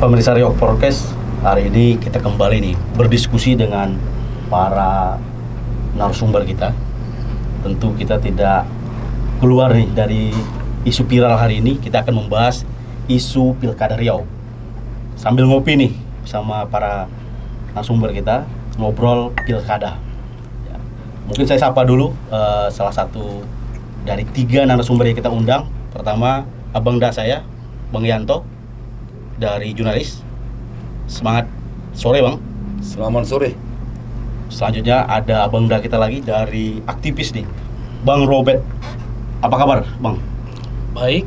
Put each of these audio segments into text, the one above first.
Pemirsa Riau Podcast, hari ini kita kembali nih berdiskusi dengan para narasumber kita. Tentu kita tidak keluar nih dari isu viral hari ini. Kita akan membahas isu Pilkada Riau sambil ngopi nih sama para narasumber kita, ngobrol Pilkada. Ya. Mungkin saya sapa dulu salah satu dari 3 narasumber yang kita undang. Pertama, abang da saya, Bang Yanto, dari jurnalis. Semangat sore, Bang. Selamat sore. Selanjutnya ada abang da kita lagi dari aktivis nih, Bang Robert. Apa kabar, Bang? Baik,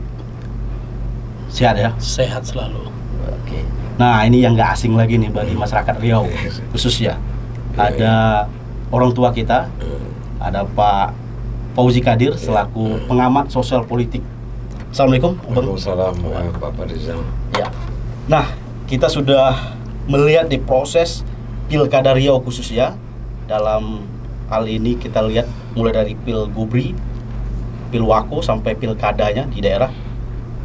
Sehat ya? sehat selalu. Oke. Nah, ini yang nggak asing lagi nih bagi masyarakat Riau khususnya. Ada orang tua kita, ada Pak Fauzi Kadir selaku pengamat sosial politik. Assalamualaikum, Bang. Waalaikumsalam Pak Rizal. Ya. Nah, kita sudah melihat di proses Pilkada Riau khususnya. Dalam hal ini kita lihat mulai dari Pilgubri, Pilwako sampai Pilkadanya di daerah.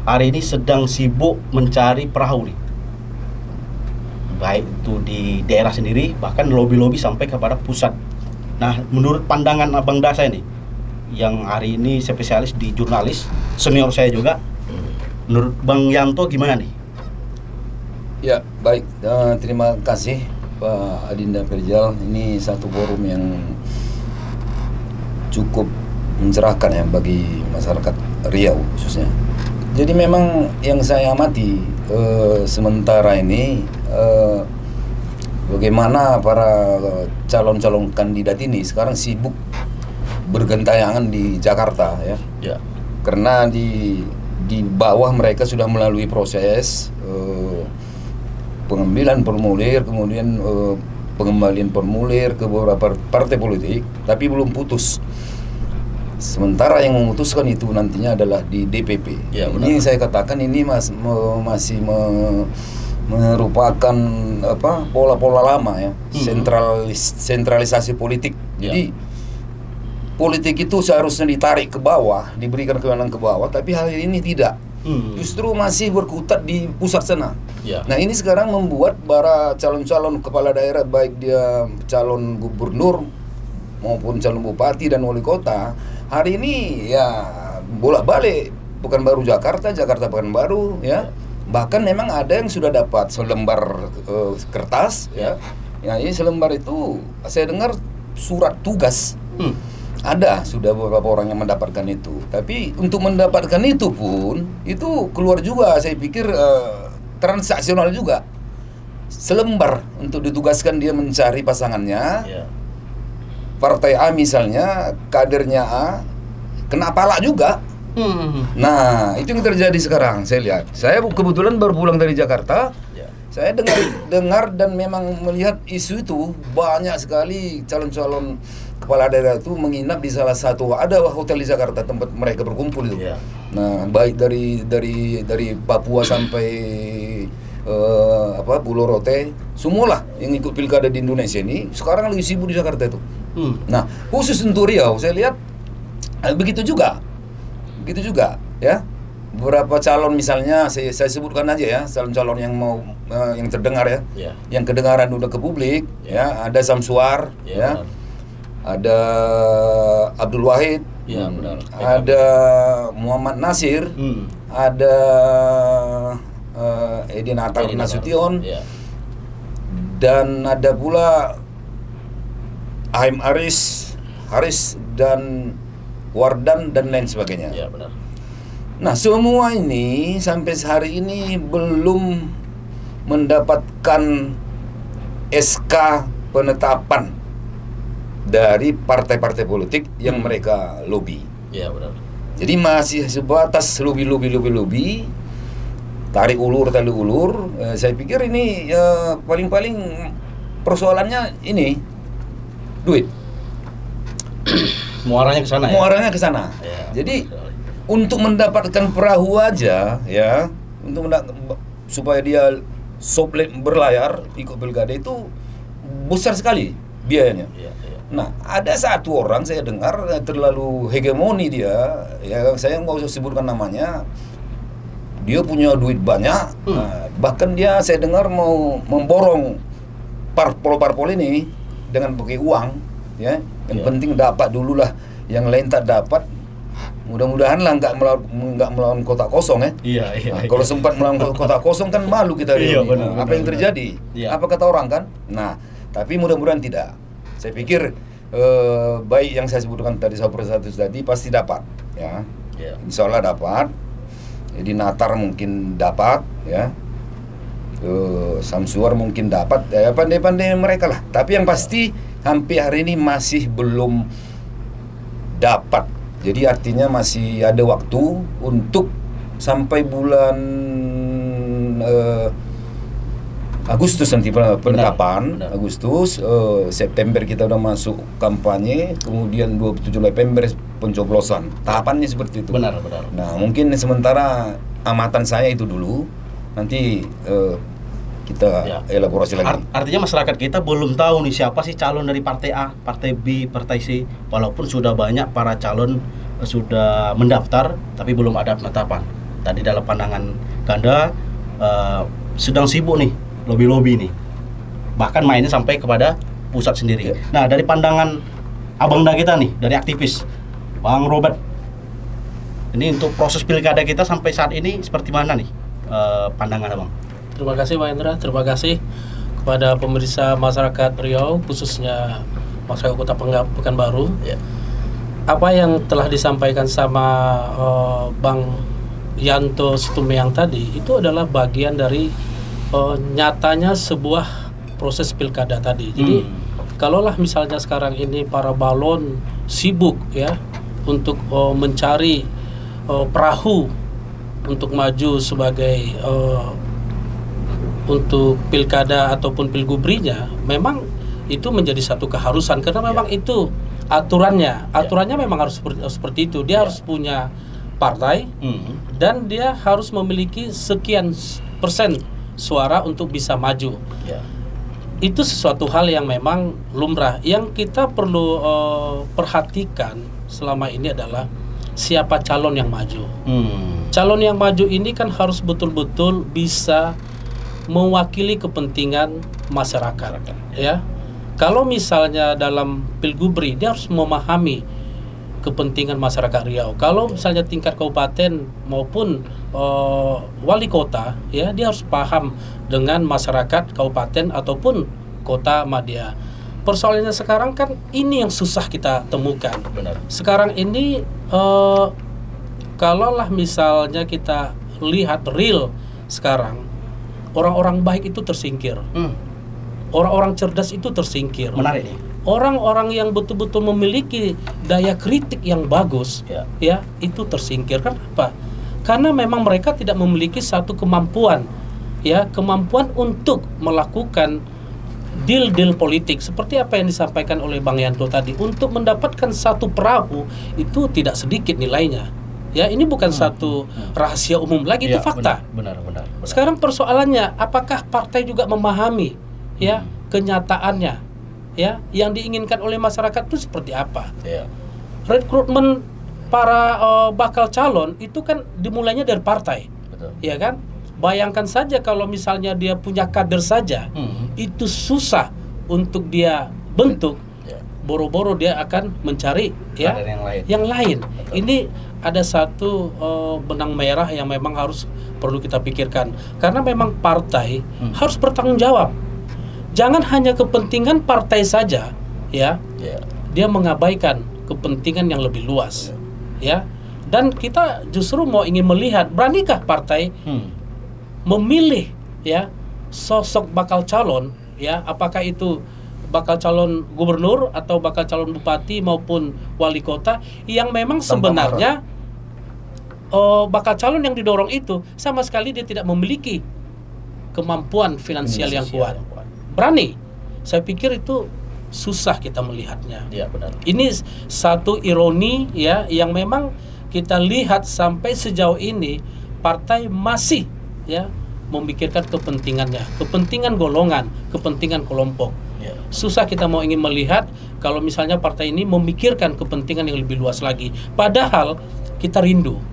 Hari ini sedang sibuk mencari perahu nih. Baik itu di daerah sendiri, bahkan lobby-lobby sampai kepada pusat. Nah, menurut pandangan Abang Da saya nih, yang hari ini spesialis di jurnalis, senior saya juga. Menurut Bang Yanto gimana nih? Ya, baik. Terima kasih Pak Adinda Firjal. Ini satu forum yang cukup mencerahkan ya bagi masyarakat Riau khususnya. Jadi memang yang saya amati sementara ini bagaimana para calon-calon kandidat ini sekarang sibuk bergentayangan di Jakarta ya. Ya. Karena di bawah mereka sudah melalui proses pengambilan formulir, kemudian pengembalian formulir ke beberapa partai politik, tapi belum putus. Sementara yang memutuskan itu nantinya adalah di DPP. Ya, ini saya katakan ini masih merupakan pola-pola lama ya, sentralisasi politik. Jadi politik itu seharusnya ditarik ke bawah, diberikan kewenangan ke bawah, tapi hal ini tidak. Justru masih berkutat di pusat sana. Ya. Nah, ini sekarang membuat para calon-calon kepala daerah, baik dia calon gubernur maupun calon bupati dan wali kota, hari ini ya bolak-balik Pekanbaru Jakarta, Jakarta Pekanbaru ya. Bahkan memang ada yang sudah dapat selembar kertas ya. Ya, ini selembar itu saya dengar surat tugas. Ada sudah beberapa orang yang mendapatkan itu. Tapi untuk mendapatkan itu pun itu keluar juga saya pikir transaksional juga. Selembar untuk ditugaskan dia mencari pasangannya. Ya. Partai A misalnya, kadernya A kena pala juga. Nah, itu yang terjadi sekarang saya lihat. Saya kebetulan baru pulang dari Jakarta. Ya. Saya dengar dan memang melihat isu itu banyak sekali calon-calon kepala daerah itu menginap di salah satu hotel di Jakarta tempat mereka berkumpul itu. Ya. Nah, baik dari Papua sampai Pulau Rote, semualah yang ikut pilkada di Indonesia ini sekarang lagi sibuk di Jakarta itu. Nah, khusus untuk Riau saya lihat begitu juga ya. Beberapa calon misalnya saya sebutkan aja ya, calon-calon yang mau yang terdengar ya, yang kedengaran udah ke publik ya. Ada Samsuar ya, ada Abdul Wahid, benar. ada Muhammad Nasir, ada Edi Natar Nasution, dan ada pula Aim Haris dan Wardan dan lain sebagainya. Ya, benar. Nah, semua ini sampai hari ini belum mendapatkan SK penetapan dari partai-partai politik yang mereka lobby. Ya, benar. Jadi masih sebatas lobby, tarik ulur. Saya pikir ini paling-paling persoalannya ini duit. Muaranya ke sana ya. Ya. Jadi untuk mendapatkan perahu aja ya, supaya dia soplet berlayar ikut pilkada itu besar sekali biayanya. Nah, ada satu orang saya dengar terlalu hegemoni dia, ya saya nggak usah sebutkan namanya, dia punya duit banyak, bahkan dia saya dengar mau memborong parpol ini dengan pakai uang, ya. Yang penting dapat dulu lah, yang lain tak dapat. Mudah-mudahan lah nggak melawan kota kosong ya. Iya. Kalau sempat melawan kota kosong kan malu kita ini. Apa yang terjadi? Apa kata orang kan? Nah, tapi mudah-mudahan tidak. Saya pikir baik yang saya sebutkan tadi satu persatu tadi pasti dapat, ya. Insya Allah dapat. Jadi Natar mungkin dapat, ya. Samsuar mungkin dapat, ya pandai-pandai mereka lah. Tapi yang pasti sampai hari ini masih belum dapat. Jadi artinya masih ada waktu untuk sampai bulan Agustus nanti penetapan. Agustus, September kita udah masuk kampanye, kemudian 27 November pencoblosan. Tahapannya seperti itu. Benar. Nah, mungkin sementara amatan saya itu dulu, nanti kita elaborasi lagi. Artinya masyarakat kita belum tahu nih siapa sih calon dari partai A, partai B, partai C. Walaupun sudah banyak para calon sudah mendaftar, tapi belum ada penetapan. Tadi dalam pandangan Ganda sedang sibuk nih, lobby-lobby nih. Bahkan mainnya sampai kepada pusat sendiri. Nah, dari pandangan Abangda kita nih, dari aktivis, Bang Robert, ini untuk proses pilkada kita sampai saat ini seperti mana nih pandangan Abang? Terima kasih Pak Indra, terima kasih kepada pemirsa masyarakat Riau, khususnya masyarakat Kota Pekanbaru. Apa yang telah disampaikan sama Bang Yanto Situmeang tadi, itu adalah bagian dari nyatanya sebuah proses pilkada tadi. Jadi kalaulah misalnya sekarang ini para balon sibuk ya untuk mencari perahu untuk maju sebagai untuk pilkada ataupun pilgubrinya, memang itu menjadi satu keharusan karena memang itu aturannya memang harus seperti itu. Dia harus punya partai dan dia harus memiliki sekian persen suara untuk bisa maju. Itu sesuatu hal yang memang lumrah. Yang kita perlu perhatikan selama ini adalah siapa calon yang maju. Calon yang maju ini kan harus betul-betul bisa mewakili kepentingan masyarakat, ya. Kalau misalnya dalam pilgubri dia harus memahami kepentingan masyarakat Riau. Kalau misalnya tingkat kabupaten maupun wali kota, ya dia harus paham dengan masyarakat kabupaten ataupun kota madya. Persoalannya sekarang kan ini yang susah kita temukan. Sekarang ini kalaulah misalnya kita lihat real sekarang, orang-orang baik itu tersingkir. Orang-orang cerdas itu tersingkir. Menarik nih. Orang-orang yang betul-betul memiliki daya kritik yang bagus, ya itu tersingkir. Kenapa? Karena memang mereka tidak memiliki satu kemampuan, ya kemampuan untuk melakukan deal-deal politik seperti apa yang disampaikan oleh Bang Yanto tadi. Untuk mendapatkan satu perahu itu tidak sedikit nilainya. Ya, ini bukan satu rahasia umum lagi, itu fakta. Benar. Sekarang persoalannya, apakah partai juga memahami ya kenyataannya, ya yang diinginkan oleh masyarakat itu seperti apa? Rekrutmen para bakal calon itu kan dimulainya dari partai, ya kan? Bayangkan saja kalau misalnya dia punya kader saja, itu susah untuk dia bentuk. Boro-boro dia akan mencari ya yang lain. Ini ada satu benang merah yang memang harus perlu kita pikirkan, karena memang partai harus bertanggung jawab. Jangan hanya kepentingan partai saja, ya. Dia mengabaikan kepentingan yang lebih luas, ya. Dan kita justru mau ingin melihat, beranikah partai memilih ya sosok bakal calon, ya, apakah itu bakal calon gubernur atau bakal calon bupati maupun wali kota yang memang sebenarnya bakal calon yang didorong itu sama sekali dia tidak memiliki kemampuan finansial yang kuat. Berani. Saya pikir itu susah kita melihatnya. Benar. Ini satu ironi ya yang memang kita lihat sampai sejauh ini partai masih ya memikirkan kepentingannya, kepentingan golongan, kepentingan kelompok. Susah kita mau ingin melihat kalau misalnya partai ini memikirkan kepentingan yang lebih luas lagi. Padahal kita rindu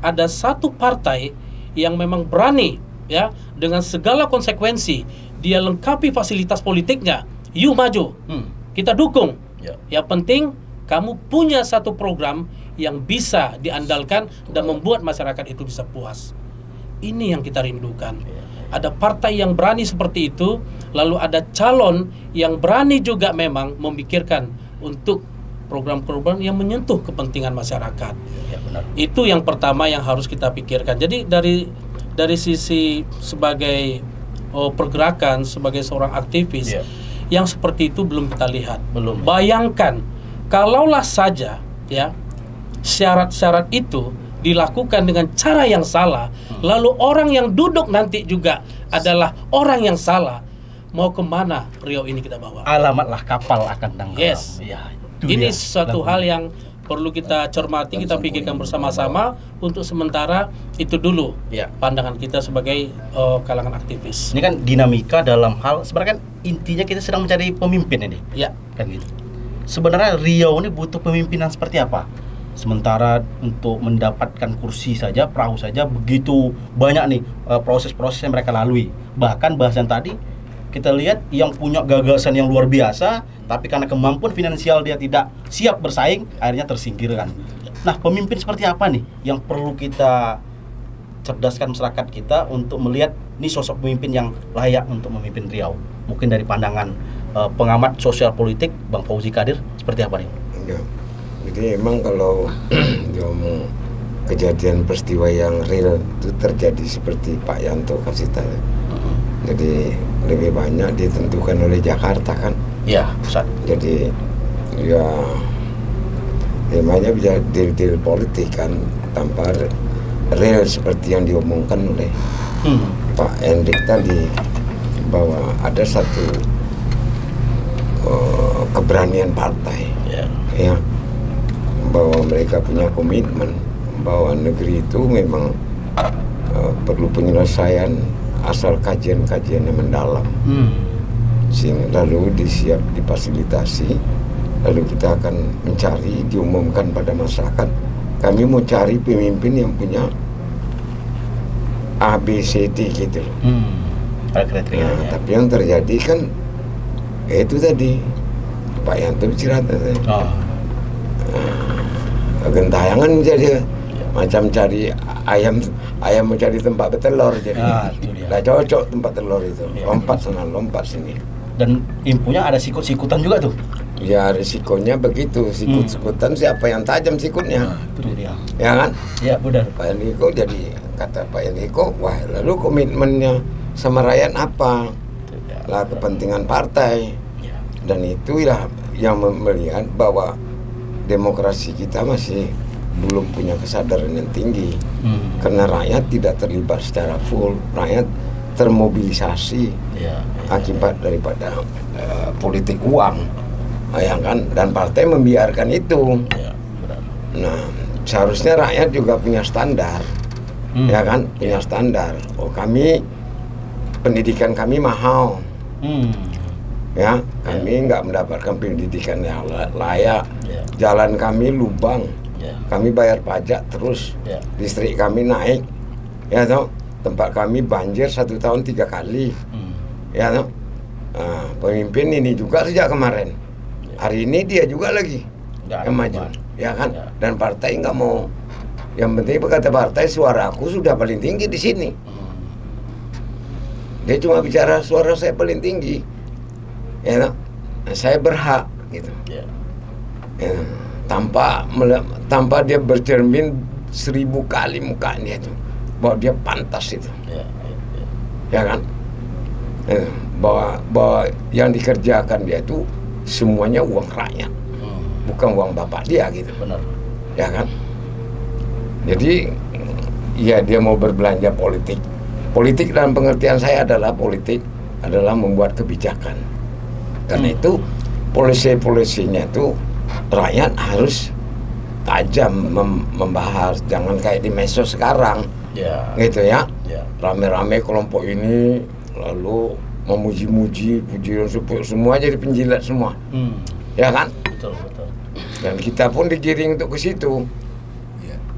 ada satu partai yang memang berani ya dengan segala konsekuensi, dia lengkapi fasilitas politiknya, you maju, kita dukung. Yang penting kamu punya satu program yang bisa diandalkan dan membuat masyarakat itu bisa puas. Ini yang kita rindukan. Ada partai yang berani seperti itu, lalu ada calon yang berani juga memang memikirkan untuk program-program yang menyentuh kepentingan masyarakat. Ya, benar. Itu yang pertama yang harus kita pikirkan. Jadi dari sisi sebagai pergerakan, sebagai seorang aktivis, yang seperti itu belum kita lihat. Belum. Bayangkan, kalaulah saja ya syarat-syarat itu dilakukan dengan cara yang salah, lalu orang yang duduk nanti juga adalah orang yang salah, mau kemana Riau ini kita bawa? Alamatlah kapal akan tenggelam. Yes. Ya, Ini suatu hal yang perlu kita cermati, kita pikirkan bersama-sama. Untuk sementara itu dulu pandangan kita sebagai kalangan aktivis. Ini kan dinamika dalam hal, sebenarnya kan intinya kita sedang mencari pemimpin ini. Ya. Kan gitu. Sebenarnya Riau ini butuh pemimpinan seperti apa? Sementara untuk mendapatkan kursi saja, perahu saja, begitu banyak nih proses-proses yang mereka lalui. Bahkan bahasan tadi kita lihat yang punya gagasan yang luar biasa, tapi karena kemampuan finansial dia tidak siap bersaing, akhirnya tersingkirkan. Nah, pemimpin seperti apa nih yang perlu kita cerdaskan masyarakat kita untuk melihat ini sosok pemimpin yang layak untuk memimpin Riau? Mungkin dari pandangan pengamat sosial politik Bang Fauzi Kadir, seperti apa nih? Ya. Jadi emang kalau diomong kejadian peristiwa yang real itu terjadi seperti Pak Yanto kasih tahu. Jadi lebih banyak ditentukan oleh Jakarta kan? Ya, pusat. Jadi ya banyak bisa deal-deal politik kan tanpa real seperti yang diomongkan oleh Pak Hendrik tadi, bahwa ada satu keberanian partai ya, bahwa mereka punya komitmen bahwa negeri itu memang perlu penyelesaian asal kajian-kajian yang mendalam, sehingga lalu difasilitasi, lalu kita akan mencari, diumumkan pada masyarakat, kami mau cari pemimpin yang punya ABCD gitu loh. Ada kriteria. Nah, tapi yang terjadi kan itu tadi Pak Yanto bicara tadi. Gentayangan jadi macam cari ayam mencari tempat bertelur, jadi nggak cocok tempat telur itu. Lompat sana, lompat sini. Dan impunya ada sikut-sikutan juga tuh. Ya, risikonya begitu, sikut-sikutan siapa yang tajam sikutnya. Itu dia. Ya kan? Ya, benar. Pak Enrico, jadi kata Pak Enrico, wah lalu komitmennya sama rakyat apa? Lah kepentingan partai. Dan itulah yang melihat bahwa demokrasi kita masih belum punya kesadaran yang tinggi, karena rakyat tidak terlibat secara full, rakyat termobilisasi akibat daripada politik uang, ya kan, dan partai membiarkan itu. Nah, seharusnya rakyat juga punya standar, ya kan, punya standar. Oh, kami pendidikan kami mahal. Ya, kami nggak mendapatkan pendidikan yang layak, jalan kami lubang, kami bayar pajak terus, listrik kami naik, ya toh, tempat kami banjir 1 tahun 3 kali, ya toh. Pemimpin ini juga sejak kemarin, hari ini dia juga lagi yang maju, ya kan, dan partai nggak mau. Yang penting berkata partai, suara aku sudah paling tinggi di sini. Dia cuma bicara suara saya paling tinggi. Ya, saya berhak gitu. Ya, tanpa dia bercermin 1000 kali mukanya itu bahwa dia pantas itu. Ya kan? Bahwa yang dikerjakan dia itu semuanya uang rakyat, bukan uang bapak dia gitu. Benar. Ya kan? Jadi ya dia mau berbelanja politik. Politik dalam pengertian saya adalah politik adalah membuat kebijakan. Karena itu polisi-polisinya itu rakyat harus tajam membahas, jangan kayak di medsos sekarang, gitu ya. Rame-rame kelompok ini lalu memuji-muji, pujian semua jadi penjilat semua, ya kan? Betul. Dan kita pun digiring untuk ke situ,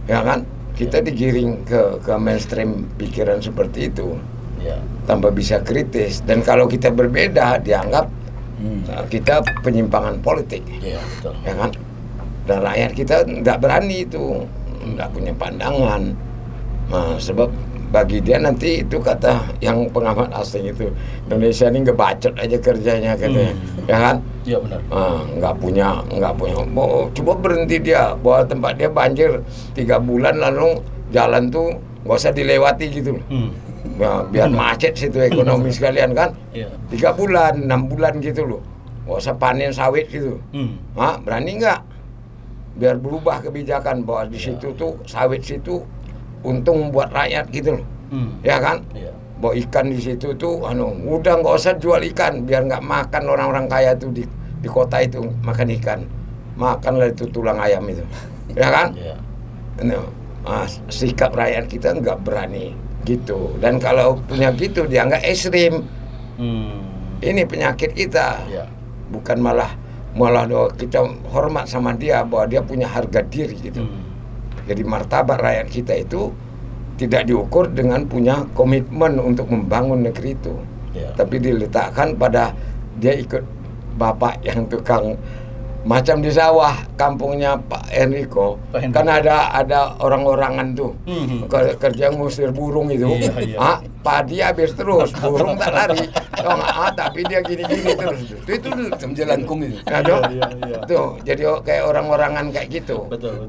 ya kan? kita digiring ke mainstream pikiran seperti itu, tanpa bisa kritis. Dan kalau kita berbeda dianggap kita penyimpangan politik, ya kan? Dan rakyat kita nggak berani itu, nggak punya pandangan. Nah, sebab bagi dia nanti itu kata yang pengamat asing itu, Indonesia ini ngebacot aja kerjanya katanya, ya kan? Iya benar. Nggak punya. Coba berhenti dia bahwa tempat dia banjir 3 bulan lalu jalan tuh nggak usah dilewati gitu loh. Ya, biar macet situ ekonomi sekalian kan. 3 bulan, 6 bulan gitu loh. Nggak usah panen sawit gitu. Berani nggak? Biar berubah kebijakan bahwa di situ tuh sawit situ untung buat rakyat gitu loh, ya kan? Bawa ikan di situ tuh, udah nggak usah jual ikan, biar nggak makan orang-orang kaya tuh di kota itu makan ikan, makanlah itu tulang ayam itu, ya kan? Sikap rakyat kita nggak berani gitu, dan kalau punya gitu dia nggak ekstrim. Ini penyakit kita, bukan malah kita hormat sama dia bahwa dia punya harga diri gitu. Jadi martabat rakyat kita itu tidak diukur dengan punya komitmen untuk membangun negeri itu, tapi diletakkan pada dia ikut bapak yang tukang macam di sawah kampungnya Pak Enrico, kan ada orang-orangan tuh kerja ngusir burung itu, padi habis terus, burung tak lari, tapi dia gini-gini terus, itu jelangkung itu. Tuh, jadi kayak orang-orangan kayak gitu. Betul.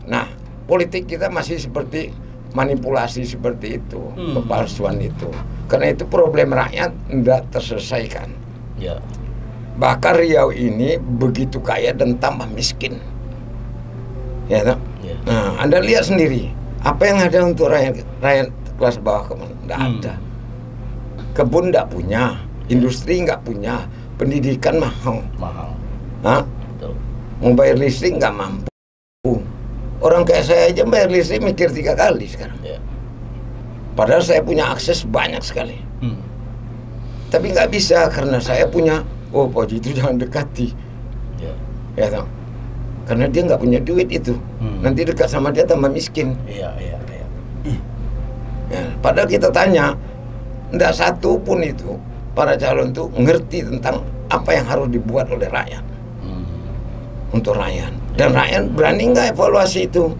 Nah, politik kita masih seperti manipulasi seperti itu, kepalsuan itu. Karena itu problem rakyat tidak terselesaikan. Bahkan Riau ini begitu kaya dan tambah miskin. Nah, Anda lihat sendiri apa yang ada untuk rakyat kelas bawah kemana? Tidak ada. Kebun tidak punya, industri nggak punya, pendidikan mahal. Mau bayar listrik nggak mampu. Orang kayak saya aja bayar listrik mikir 3 kali sekarang. Padahal saya punya akses banyak sekali. Tapi nggak bisa karena saya punya, Pak Haji itu jangan dekati. Karena dia nggak punya duit itu. Nanti dekat sama dia tambah miskin. Padahal kita tanya, nggak satu pun itu para calon tuh ngerti tentang apa yang harus dibuat oleh rakyat untuk rakyat. Dan rakyat berani nggak evaluasi itu?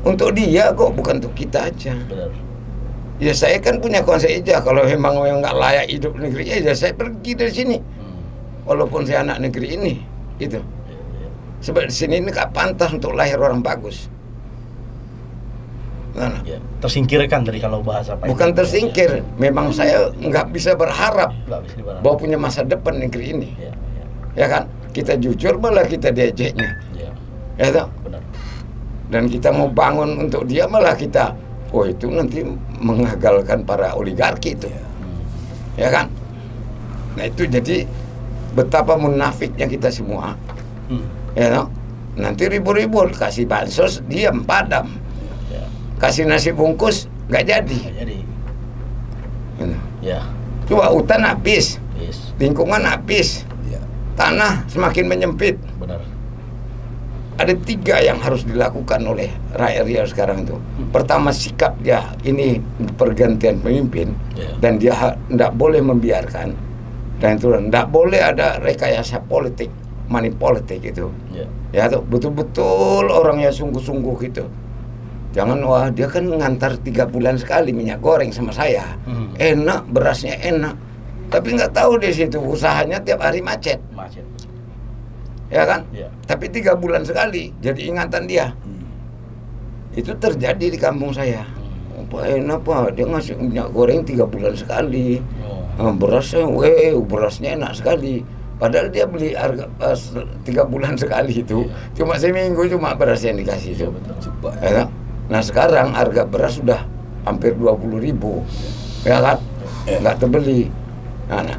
Untuk dia kok, bukan untuk kita aja. Ya saya kan punya konsep aja, kalau memang nggak layak hidup negeri ya saya pergi dari sini. Walaupun saya anak negeri ini, gitu. Sebab di sini ini nggak pantas untuk lahir orang bagus. Tersingkirkan dari kalau bahasa Pak. Bukan tersingkir, memang saya nggak bisa berharap bahwa punya masa depan negeri ini. Ya kan? Kita jujur malah kita diejeknya. Ya toh? Dan kita mau bangun untuk dia malah kita, itu nanti mengagalkan para oligarki itu. Ya kan? Nah itu jadi betapa munafiknya kita semua. Ya toh? Nanti ribu-ribu kasih bansos diam padam. Kasih nasi bungkus nggak jadi. Coba hutan habis, lingkungan habis, tanah semakin menyempit. Ada 3 yang harus dilakukan oleh rakyat Riau sekarang itu. Pertama, sikap dia ini pergantian pemimpin, dan dia tidak boleh membiarkan, dan itu tidak boleh ada rekayasa politik, money politik itu. Ya tuh betul-betul orangnya sungguh-sungguh gitu. Jangan, wah dia kan ngantar 3 bulan sekali minyak goreng sama saya, enak, berasnya enak, tapi nggak tahu di situ usahanya tiap hari macet. Ya kan? Tapi 3 bulan sekali jadi ingatan dia. Itu terjadi di kampung saya. Pak enak Pak, dia ngasih minyak goreng 3 bulan sekali. Berasnya, berasnya enak sekali. Padahal dia beli harga 3 bulan sekali itu. Cuma seminggu cuma beras yang dikasih itu. Ya kan? Nah sekarang harga beras sudah hampir 20.000. Ya kan? Nggak terbeli. Nah,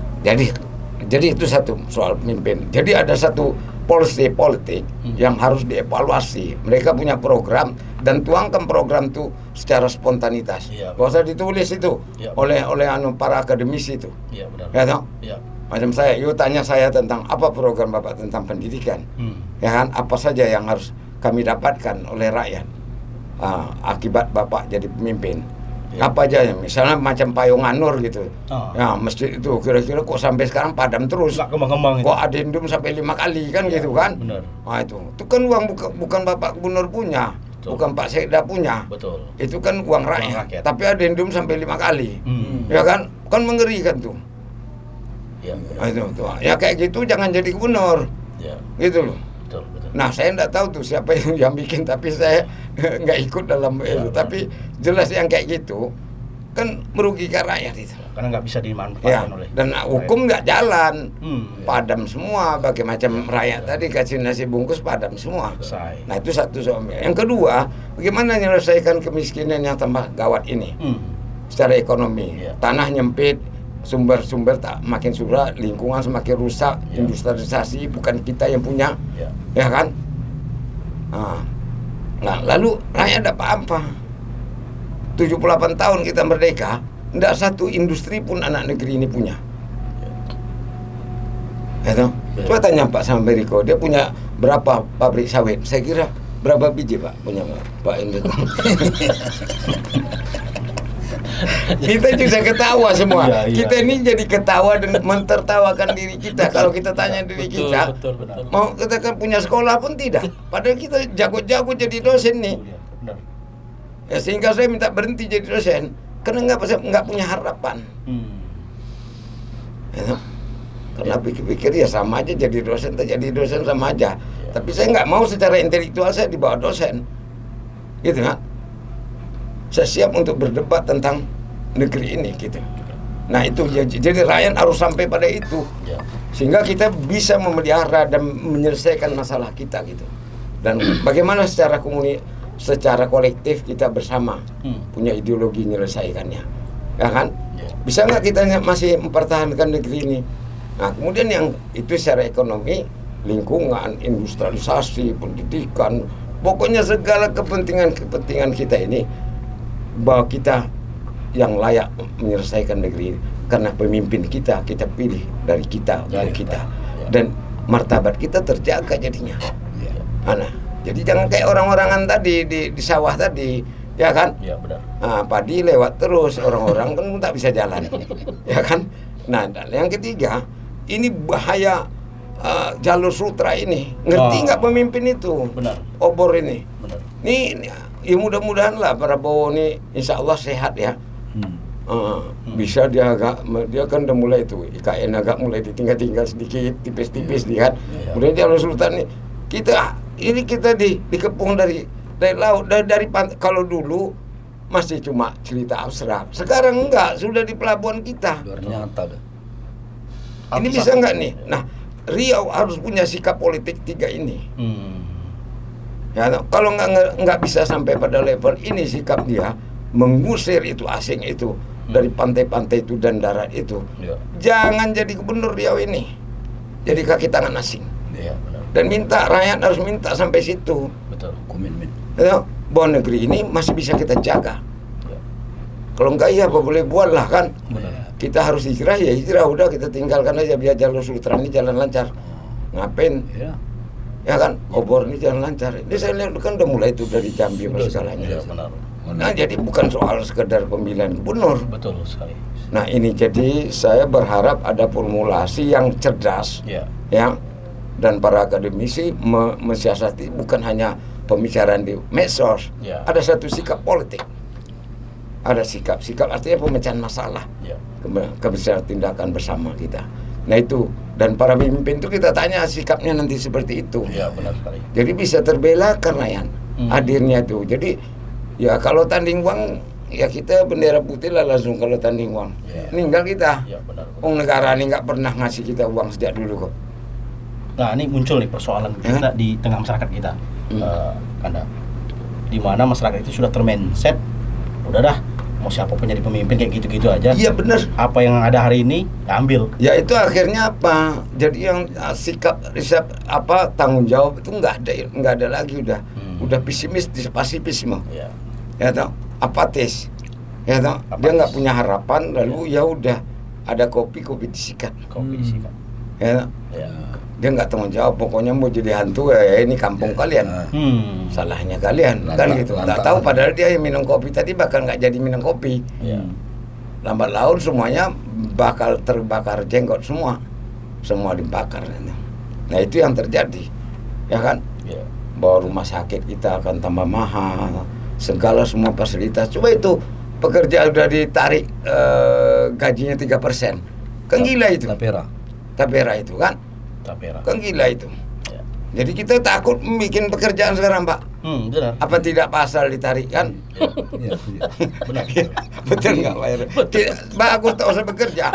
jadi itu satu soal pemimpin. Jadi ada satu policy politik yang harus dievaluasi. Mereka punya program dan tuangkan program itu secara spontanitas. Gak usah ditulis itu oleh para akademisi itu. Ya toh? Macam saya, tanya saya tentang apa program Bapak tentang pendidikan. Ya kan? Apa saja yang harus kami dapatkan oleh rakyat. akibat Bapak jadi pemimpin. Apa aja ya, misalnya macam Payungan Nur gitu. Ya, masjid itu kira-kira kok sampai sekarang padam terus. Nggak kembang-kembang itu. Kok adendum sampai 5 kali kan gitu kan? Benar. Nah, itu kan uang bukan Bapak Gubernur punya, bukan Pak Sekda punya. Betul. Itu kan uang rakyat. Tapi adendum sampai 5 kali. Ya kan? Kan mengerikan tuh. Ya. Nah, itu tuh. Ya kayak gitu jangan jadi gubernur. Ya. Gitu loh. Betul. Nah, saya enggak tahu tuh siapa yang bikin, tapi saya nggak ikut dalam itu. Tapi jelas yang kayak gitu kan merugikan rakyat itu. Karena nggak bisa dimanfaatkan oleh. Dan hukum nggak jalan, padam semua. Bagai macam rakyat tadi kasih nasi bungkus padam semua. Nah, itu satu soalnya. Yang kedua, bagaimana menyelesaikan kemiskinan yang tambah gawat ini secara ekonomi. Tanah nyempit, sumber-sumber tak makin surut, lingkungan semakin rusak, industrialisasi bukan kita yang punya, ya kan? Nah, lalu rakyat dapat apa? 78 tahun kita merdeka, tidak satu industri pun anak negeri ini punya. Ya, coba tanya Pak Samberiko, dia punya berapa pabrik sawit? Saya kira berapa biji Pak punya Pak Enrico? Kita juga ketawa semua. Kita ini jadi ketawa dan mentertawakan diri kita. Kalau kita tanya diri kita, mau kita kan punya sekolah pun tidak. Padahal kita jago-jago jadi dosen nih. Ya, sehingga saya minta berhenti jadi dosen karena nggak punya harapan. Ya, karena pikir-pikir ya sama aja jadi dosen sama aja. Tapi saya nggak mau secara intelektual saya di bawah dosen, gitu kan? Saya siap untuk berdebat tentang negeri ini gitu. Nah itu jadi rakyat harus sampai pada itu, sehingga kita bisa memelihara dan menyelesaikan masalah kita gitu. Dan bagaimana secara kolektif kita bersama punya ideologi menyelesaikannya, ya kan? Bisa nggak kita masih mempertahankan negeri ini? Nah kemudian yang itu secara ekonomi, lingkungan, industrialisasi, pendidikan, pokoknya segala kepentingan kita ini, bahwa kita yang layak menyelesaikan negeri ini karena pemimpin kita pilih dari kita untuk kita, dan martabat kita terjaga jadinya. Nah, jadi jangan kayak orang-orangan tadi di sawah tadi, ya kan? Iya benar. Nah, padi lewat terus, orang-orang kan tak bisa jalan, ya kan? Nah, dan yang ketiga, ini bahaya jalur sutra ini. Ngerti nggak pemimpin itu? Benar. Obor ini. Benar. Ini ya mudah-mudahan lah Prabowo ini insya Allah sehat ya. Bisa dia kan udah mulai itu IKN agak mulai ditinggal sedikit, tipis-tipis lihat. Kemudian jalur sultan nih kita dikepung dari laut, dari pantai. Kalau dulu masih cuma cerita abstrak, sekarang enggak, sudah di pelabuhan kita. Luar nyata dah. Ini bisa enggak nih? Nah, Riau harus punya sikap politik 3 ini. Ya, kalau nggak bisa sampai pada level ini sikap dia mengusir itu asing itu dari pantai-pantai itu dan darat itu, jangan jadi gubernur Riau ini, jadi kaki tangan asing. Dan minta rakyat harus minta sampai situ. Betul. Komitmen. Ya, bahwa negeri ini masih bisa kita jaga. Kalau enggak ya apa boleh buat lah kan. Kita harus hijrah ya hijrah, udah kita tinggalkan aja biar jalur sutra ini jalan lancar. Ngapain? Ya kan, obor ini jalan lancar. Ini saya lihat kan udah mulai itu dari Jambi segalanya. Nah, jadi bukan soal sekedar pemilihan gubernur. Betul sekali. Nah, ini jadi saya berharap ada formulasi yang cerdas, yang dan para akademisi mensiasati bukan hanya pembicaraan di medsos. Ada satu sikap politik. Ada sikap artinya pemecahan masalah. Kebesaran tindakan bersama kita. Nah itu, dan para pemimpin itu kita tanya sikapnya nanti seperti itu. Ya benar sekali. Jadi bisa terbela karena yang hadirnya itu. Jadi ya kalau tanding uang ya kita bendera putih lah langsung kalau tanding uang. Ninggal kita. Ya benar. Negara ini nggak pernah ngasih kita uang sejak dulu kok. Nah ini muncul nih persoalan kita di tengah masyarakat kita, Kanda, di mana masyarakat itu sudah termindset, udah dah mau siapapun jadi pemimpin kayak gitu-gitu aja. Iya benar. Apa yang ada hari ini ambil. Ya itu akhirnya apa? Jadi yang sikap tanggung jawab itu nggak ada lagi udah pesimis, pasifisme. Ya toh, apatis. Ya toh, dia nggak punya harapan lalu ya udah ada kopi disikat. Kopi disikat. Ya. Dia nggak tanggung jawab, pokoknya mau jadi hantu ya ini kampung kalian. Salahnya kalian, kan gitu. Nggak tahu padahal dia yang minum kopi tadi bakal nggak jadi minum kopi. Lambat laun semuanya bakal terbakar jenggot semua dibakar. Nah itu yang terjadi, ya kan? Bahwa rumah sakit kita akan tambah mahal, segala semua fasilitas. Coba itu pekerja udah ditarik gajinya 3%, kan gila itu. Tapera itu kan? Kan gila itu. Jadi kita takut bikin pekerjaan sekarang, Pak. Benar. Apa tidak pasal ditarik kan? Benar. Betul nggak, Pak? Bagus tak usah bekerja.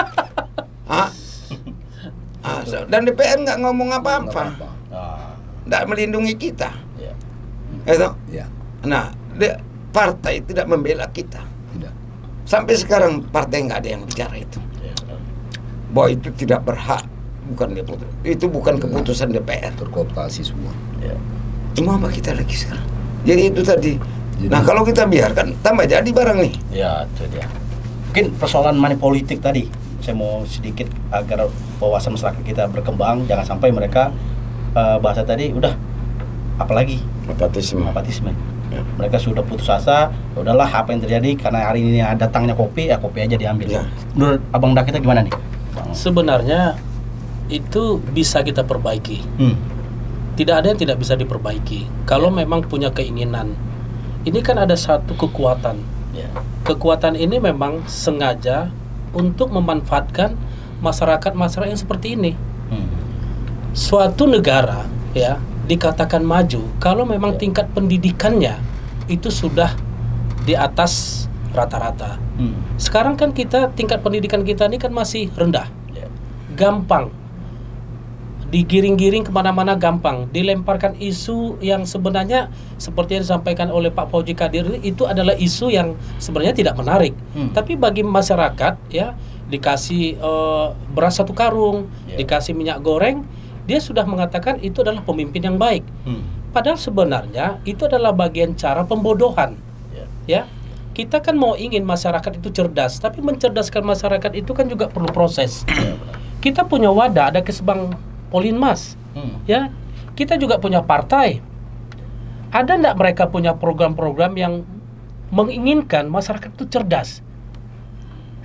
Dan DPR nggak ngomong apa-apa, nggak melindungi kita. Itu. Nah, partai tidak membela kita. Sampai sekarang partai nggak ada yang bicara itu. Bahwa itu tidak berhak. Itu bukan keputusan DPR. Terkooptasi semua. Mau apa kita lagi sekarang? Jadi itu tadi. Nah kalau kita biarkan tambah jadi barang nih. Ya itu dia. Mungkin persoalan money politik tadi. Saya mau sedikit agar wawasan masyarakat kita berkembang. Jangan sampai mereka bahasa tadi udah apalagi apatisme. Ya. Mereka sudah putus asa. Udahlah apa yang terjadi karena hari ini datangnya kopi ya kopi aja diambil. Ya. Menurut Abang Dah kita gimana nih? Sebenarnya itu bisa kita perbaiki. Tidak ada yang tidak bisa diperbaiki kalau memang punya keinginan. Ini kan ada satu kekuatan. Kekuatan ini memang sengaja untuk memanfaatkan masyarakat yang seperti ini. Suatu negara ya dikatakan maju kalau memang tingkat pendidikannya itu sudah di atas rata-rata. Sekarang kan kita tingkat pendidikan kita ini kan masih rendah. Gampang digiring-giring kemana-mana, gampang dilemparkan isu yang sebenarnya seperti yang disampaikan oleh Pak Fauzi Qadir itu adalah isu yang sebenarnya tidak menarik. Tapi bagi masyarakat ya dikasih beras 1 karung, dikasih minyak goreng, dia sudah mengatakan itu adalah pemimpin yang baik. Padahal sebenarnya itu adalah bagian cara pembodohan. Ya, kita kan mau ingin masyarakat itu cerdas, tapi mencerdaskan masyarakat itu kan juga perlu proses. Kita punya wadah, ada Kesbang Polinmas, ya. Kita juga punya partai. Ada enggak mereka punya program-program yang menginginkan masyarakat itu cerdas?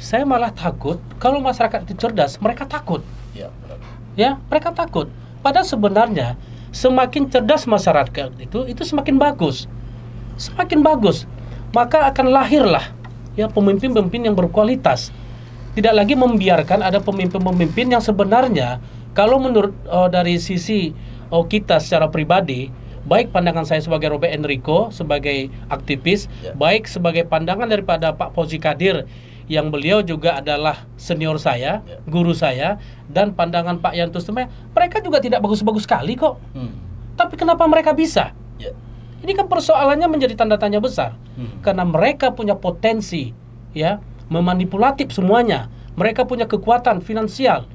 Saya malah takut kalau masyarakat itu cerdas, mereka takut. Ya, mereka takut. Padahal sebenarnya semakin cerdas masyarakat itu semakin bagus. Semakin bagus, maka akan lahirlah ya pemimpin-pemimpin yang berkualitas. Tidak lagi membiarkan ada pemimpin-pemimpin yang sebenarnya kalau menurut dari sisi kita secara pribadi, baik pandangan saya sebagai Robert Enrico sebagai aktivis, baik sebagai pandangan daripada Pak Fauzi Qadir yang beliau juga adalah senior saya, guru saya, dan pandangan Pak Yantus Tumeh, mereka juga tidak bagus-bagus sekali kok. Tapi kenapa mereka bisa? Ini kan persoalannya menjadi tanda tanya besar. Karena mereka punya potensi ya memanipulatif semuanya. Mereka punya kekuatan finansial.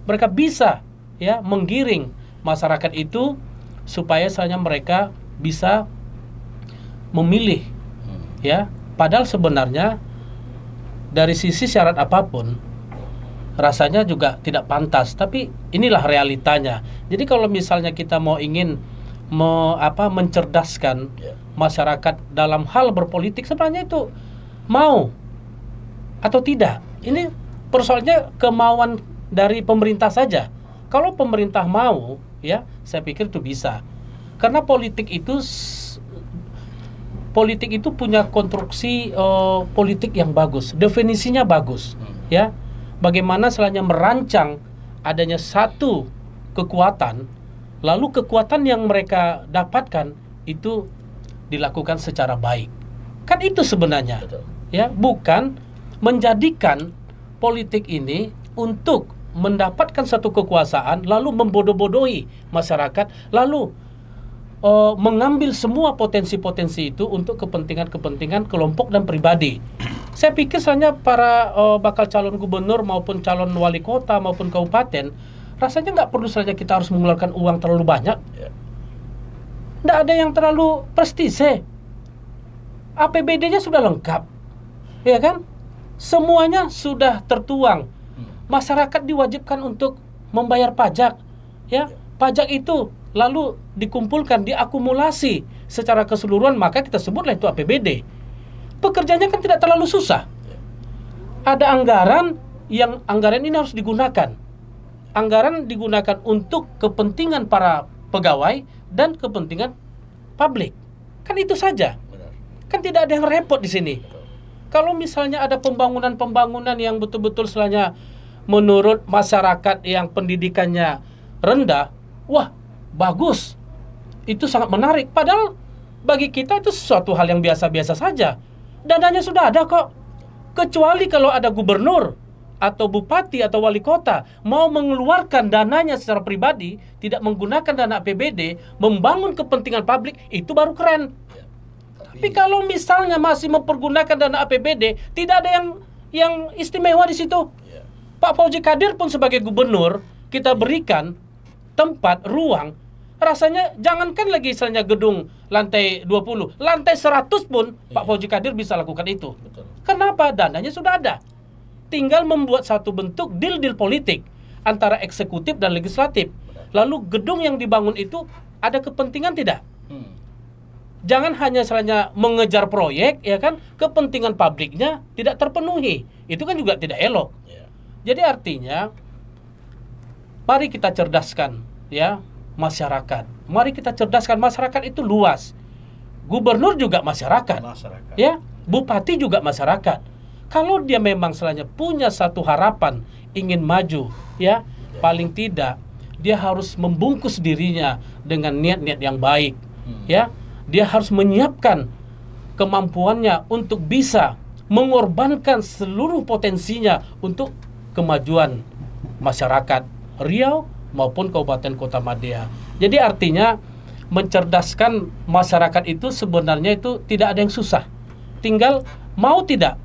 Mereka bisa ya menggiring masyarakat itu supaya misalnya mereka bisa memilih ya. Padahal sebenarnya dari sisi syarat apapun rasanya juga tidak pantas, tapi inilah realitanya. Jadi kalau misalnya kita mau ingin mencerdaskan masyarakat dalam hal berpolitik, sebenarnya itu mau atau tidak. Ini persoalannya kemauan dari pemerintah saja. Kalau pemerintah mau, ya saya pikir itu bisa. Karena politik itu punya konstruksi politik yang bagus, definisinya bagus, ya. Bagaimana selanjutnya merancang adanya satu kekuatan, lalu kekuatan yang mereka dapatkan itu dilakukan secara baik. Kan itu sebenarnya, ya, bukan menjadikan politik ini untuk mendapatkan satu kekuasaan lalu membodoh-bodohi masyarakat, lalu mengambil semua potensi-potensi itu untuk kepentingan-kepentingan kelompok dan pribadi. Saya pikir sebenarnya para bakal calon gubernur maupun calon wali kota maupun kabupaten rasanya nggak perlu saja kita harus mengeluarkan uang terlalu banyak. Nggak ada yang terlalu prestise. APBD-nya sudah lengkap, ya kan? Semuanya sudah tertuang. Masyarakat diwajibkan untuk membayar pajak, ya. pajak itu lalu dikumpulkan, diakumulasi secara keseluruhan, maka kita sebutlah itu APBD. Pekerjaannya kan tidak terlalu susah. Ada anggaran yang anggaran ini harus digunakan. Anggaran digunakan untuk kepentingan para pegawai dan kepentingan publik. Kan itu saja. Kan tidak ada yang repot di sini. Kalau misalnya ada pembangunan-pembangunan yang betul-betul selanya menurut masyarakat yang pendidikannya rendah, wah, bagus. Itu sangat menarik. Padahal bagi kita itu sesuatu hal yang biasa-biasa saja. Dananya sudah ada kok. Kecuali kalau ada gubernur atau bupati atau wali kota mau mengeluarkan dananya secara pribadi, tidak menggunakan dana APBD, membangun kepentingan publik, itu baru keren. Tapi kalau misalnya masih mempergunakan dana APBD, tidak ada yang istimewa di situ. Pak Fauzi Qadir pun sebagai gubernur, kita berikan tempat, ruang, rasanya jangankan lagi misalnya gedung lantai 20, lantai 100 pun Pak Fauzi Qadir bisa lakukan itu. Kenapa? Dananya sudah ada. Tinggal membuat satu bentuk deal-deal politik antara eksekutif dan legislatif. Lalu gedung yang dibangun itu ada kepentingan tidak? Jangan hanya misalnya mengejar proyek, ya kan? Kepentingan publiknya tidak terpenuhi. Itu kan juga tidak elok. Jadi artinya, mari kita cerdaskan, ya, masyarakat. Mari kita cerdaskan masyarakat itu luas. Gubernur juga masyarakat. Ya, bupati juga masyarakat. Kalau dia memang selanya punya satu harapan ingin maju, ya, paling tidak dia harus membungkus dirinya dengan niat-niat yang baik, ya. Dia harus menyiapkan kemampuannya untuk bisa mengorbankan seluruh potensinya untuk kemajuan masyarakat Riau maupun Kabupaten Kota Madya. Jadi artinya mencerdaskan masyarakat itu sebenarnya itu tidak ada yang susah. Tinggal mau tidak,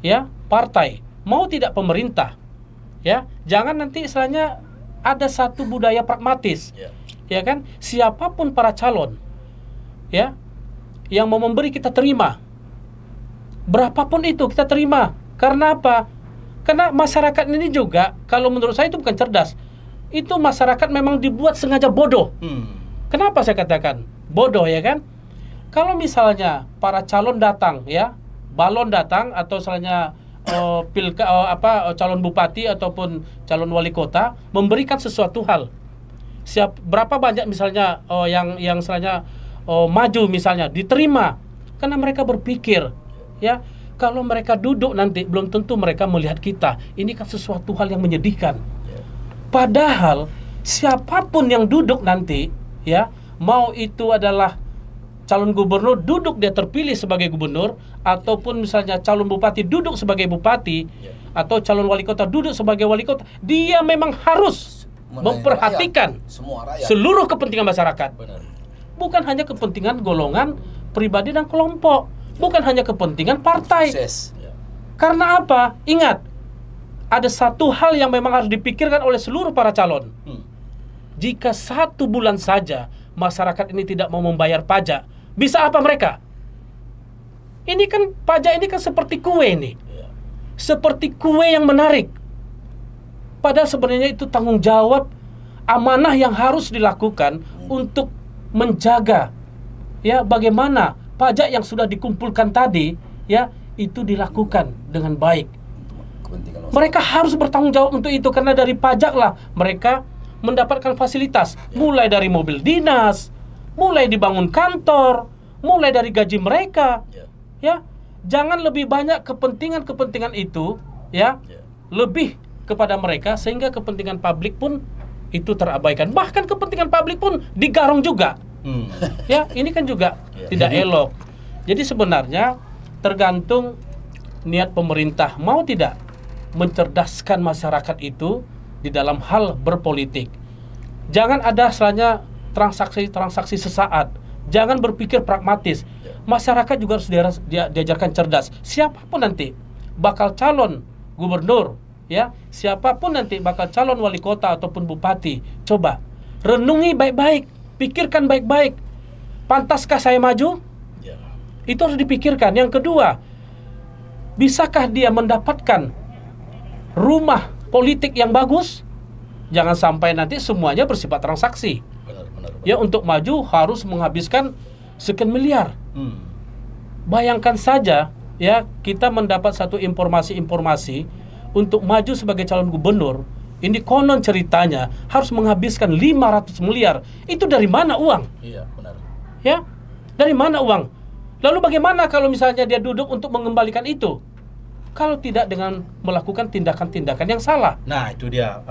ya, partai, mau tidak pemerintah, ya, jangan nanti istilahnya ada satu budaya pragmatis, ya kan, siapapun para calon, ya, yang mau memberi kita terima, berapapun itu kita terima. Karena apa? Karena masyarakat ini juga, kalau menurut saya itu bukan cerdas, itu masyarakat memang dibuat sengaja bodoh. Kenapa saya katakan bodoh, ya kan? Kalau misalnya para calon datang, ya, balon datang atau misalnya calon bupati ataupun calon wali kota memberikan sesuatu hal, berapa banyak misalnya yang misalnya maju misalnya diterima, karena mereka berpikir, ya, kalau mereka duduk nanti belum tentu mereka melihat kita. Ini kan sesuatu hal yang menyedihkan. Padahal siapapun yang duduk nanti, ya, mau itu adalah calon gubernur duduk dia terpilih sebagai gubernur, ataupun misalnya calon bupati duduk sebagai bupati, atau calon wali kota duduk sebagai wali kota, dia memang harus memperhatikan seluruh kepentingan masyarakat. Bukan hanya kepentingan golongan, pribadi dan kelompok, bukan hanya kepentingan partai. Karena apa? Ingat, ada satu hal yang memang harus dipikirkan oleh seluruh para calon. Jika 1 bulan saja masyarakat ini tidak mau membayar pajak, bisa apa mereka? Ini kan pajak ini kan seperti kue nih, seperti kue yang menarik. Padahal sebenarnya itu tanggung jawab, amanah yang harus dilakukan untuk menjaga, ya, bagaimana pajak yang sudah dikumpulkan tadi, ya, itu dilakukan dengan baik. Mereka harus bertanggung jawab untuk itu, karena dari pajaklah mereka mendapatkan fasilitas, mulai dari mobil dinas, mulai dibangun kantor, mulai dari gaji mereka, ya. Jangan lebih banyak kepentingan-kepentingan itu, ya, lebih kepada mereka, sehingga kepentingan publik pun itu terabaikan. Bahkan kepentingan publik pun digarong juga. Ya, ini kan juga tidak elok. Jadi sebenarnya tergantung niat pemerintah mau tidak mencerdaskan masyarakat itu di dalam hal berpolitik. Jangan ada selanya transaksi sesaat. Jangan berpikir pragmatis. Masyarakat juga harus diajarkan cerdas. Siapapun nanti bakal calon gubernur, ya, siapapun nanti bakal calon wali kota ataupun bupati, coba renungi baik-baik, pikirkan baik-baik. Pantaskah saya maju? Itu harus dipikirkan. Yang kedua, bisakah dia mendapatkan rumah politik yang bagus? jangan sampai nanti semuanya bersifat transaksi. Benar. Ya, untuk maju harus menghabiskan sekian miliar. Bayangkan saja ya, kita mendapat satu informasi untuk maju sebagai calon gubernur. Ini konon ceritanya harus menghabiskan 500 miliar. Itu dari mana uang? Iya, benar. Ya, dari mana uang? Lalu bagaimana kalau misalnya dia duduk untuk mengembalikan itu? Kalau tidak dengan melakukan tindakan-tindakan yang salah. Nah, itu dia,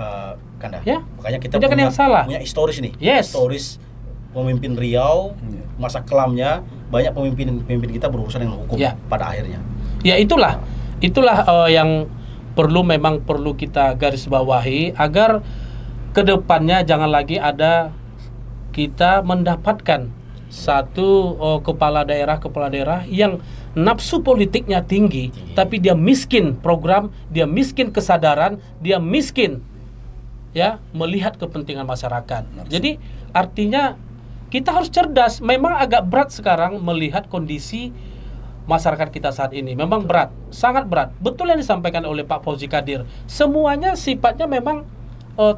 Kanda. Ya, Makanya kita tindakan yang salah. punya historis nih. Yes. Historis pemimpin Riau, masa kelamnya, banyak pemimpin kita berurusan dengan hukum Ya. pada akhirnya. Ya, itulah yang memang perlu kita garis bawahi agar kedepannya jangan lagi ada kita mendapatkan satu kepala daerah yang nafsu politiknya tinggi, tapi dia miskin program, dia miskin kesadaran, dia miskin ya melihat kepentingan masyarakat. Jadi artinya kita harus cerdas. Memang agak berat sekarang melihat kondisi masyarakat kita saat ini. Memang berat, sangat berat. Betul yang disampaikan oleh Pak Fauzi Qadir. Semuanya sifatnya memang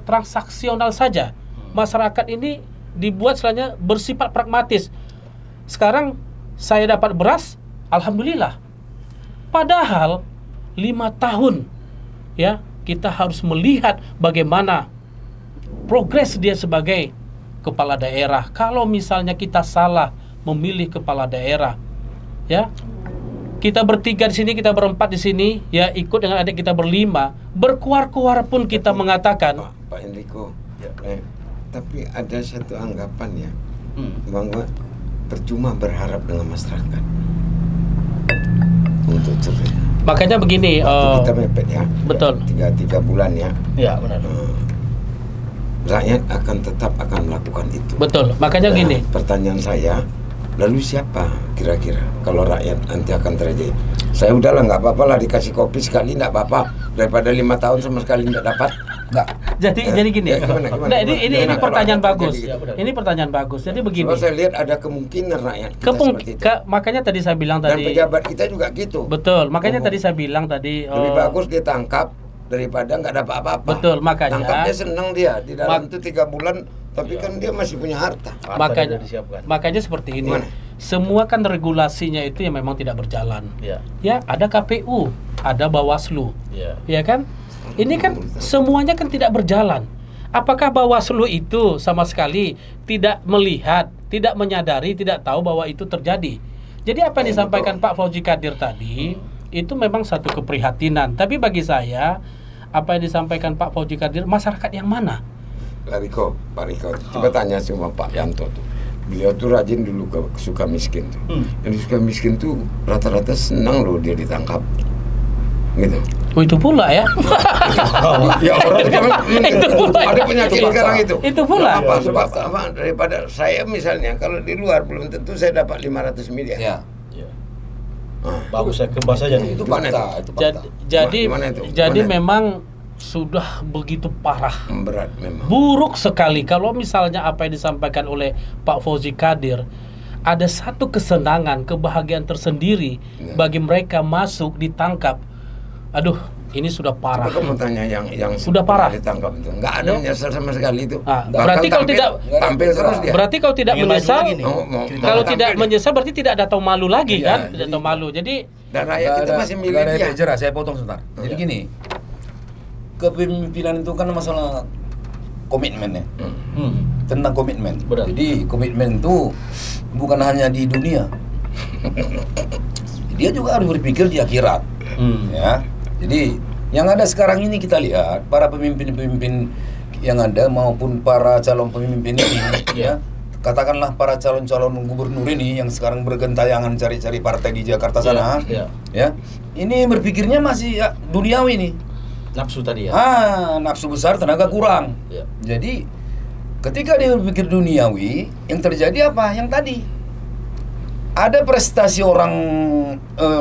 transaksional saja. Masyarakat ini dibuat selainnya bersifat pragmatis. Sekarang saya dapat beras, alhamdulillah. Padahal 5 tahun ya kita harus melihat bagaimana progres dia sebagai kepala daerah. Kalau misalnya kita salah memilih kepala daerah, ya kita bertiga di sini, kita berempat di sini, ya ikut dengan adik kita berlima, berkuar-kuar pun kita mengatakan. Pak Enrico, tapi ada satu anggapan ya, bahwa percuma berharap dengan masyarakat untuk cerai. Makanya begini, Waktu kita mepet ya, betul. 3 bulan ya. Iya, benar. Rakyat tetap akan melakukan itu. Betul. Makanya gini. Pertanyaan saya, lalu siapa kira-kira kalau rakyat nanti akan terjadi? Saya udahlah, nggak apa-apa lah dikasih kopi sekali, nggak apa-apa daripada 5 tahun sama sekali nggak dapat. Nggak. Jadi gini. Gimana? Nah, ini pertanyaan bagus. Jadi, Ini pertanyaan bagus. Jadi begini. Kalau saya lihat ada kemungkinan rakyat kita seperti itu. Makanya tadi saya bilang Dan tadi. pejabat kita juga gitu. Betul. Makanya tadi saya bilang tadi. Lebih bagus ditangkap daripada nggak dapat apa-apa. Betul, makanya. Tangkapnya senang dia di dalam itu 3 bulan, tapi kan dia masih punya harta. Makanya seperti ini. Gimana? Semua kan regulasinya itu yang memang tidak berjalan. Ya, ada KPU, ada Bawaslu. Ya kan? Ini kan semuanya kan tidak berjalan. Apakah Bawaslu itu sama sekali tidak melihat, tidak menyadari, tidak tahu bahwa itu terjadi? Jadi apa yang disampaikan Pak Fauzi Qadir tadi itu memang satu keprihatinan. Tapi bagi saya, apa yang disampaikan Pak Fauzi Qadir, masyarakat yang mana? Pak Riko, coba tanya sama Pak Yanto tuh. Beliau tuh rajin dulu ke suka miskin tuh. Yang suka miskin tuh rata-rata senang loh dia ditangkap. Gitu. Oh, itu pula ya. Ya orang kan Itu pula. ada penyakit sekarang itu. Itu pula. Apa sebab apa daripada saya misalnya kalau di luar belum tentu saya dapat 500 miliar. Ya. Bagus, saya kebas aja nih. Itu fakta, itu fakta. Jadi memang sudah begitu parah. Berat memang. Buruk sekali kalau misalnya apa yang disampaikan oleh Pak Fauzi Qadir, ada satu kesenangan, kebahagiaan tersendiri bagi mereka masuk ditangkap. Aduh, ini sudah parah. Coba kamu tanya yang sudah parah ditangkap itu. Nggak ada menyesal sama sekali itu. Berarti kalau tidak tampil terus dia. Berarti kalau tidak menyesal, kalau tidak tampil. menyesal berarti tidak ada tahu malu lagi kan? Tidak tahu malu. Jadi Dan rakyat kita masih milih dia. Jerah, saya potong sebentar. Jadi gini, kepemimpinan itu kan masalah komitmen ya. Tentang komitmen. Benar. Jadi komitmen itu bukan hanya di dunia. Dia juga harus berpikir di akhirat. Ya. Jadi yang ada sekarang ini kita lihat para pemimpin-pemimpin yang ada maupun para calon pemimpin ini ya. Katakanlah para calon-calon gubernur ini yang sekarang bergentayangan cari-cari partai di Jakarta sana. Ya. Ini berpikirnya masih duniawi nih. Nafsu tadi ya. Nafsu besar, tenaga kurang. Jadi ketika dia berpikir duniawi, yang terjadi apa? Yang tadi ada prestasi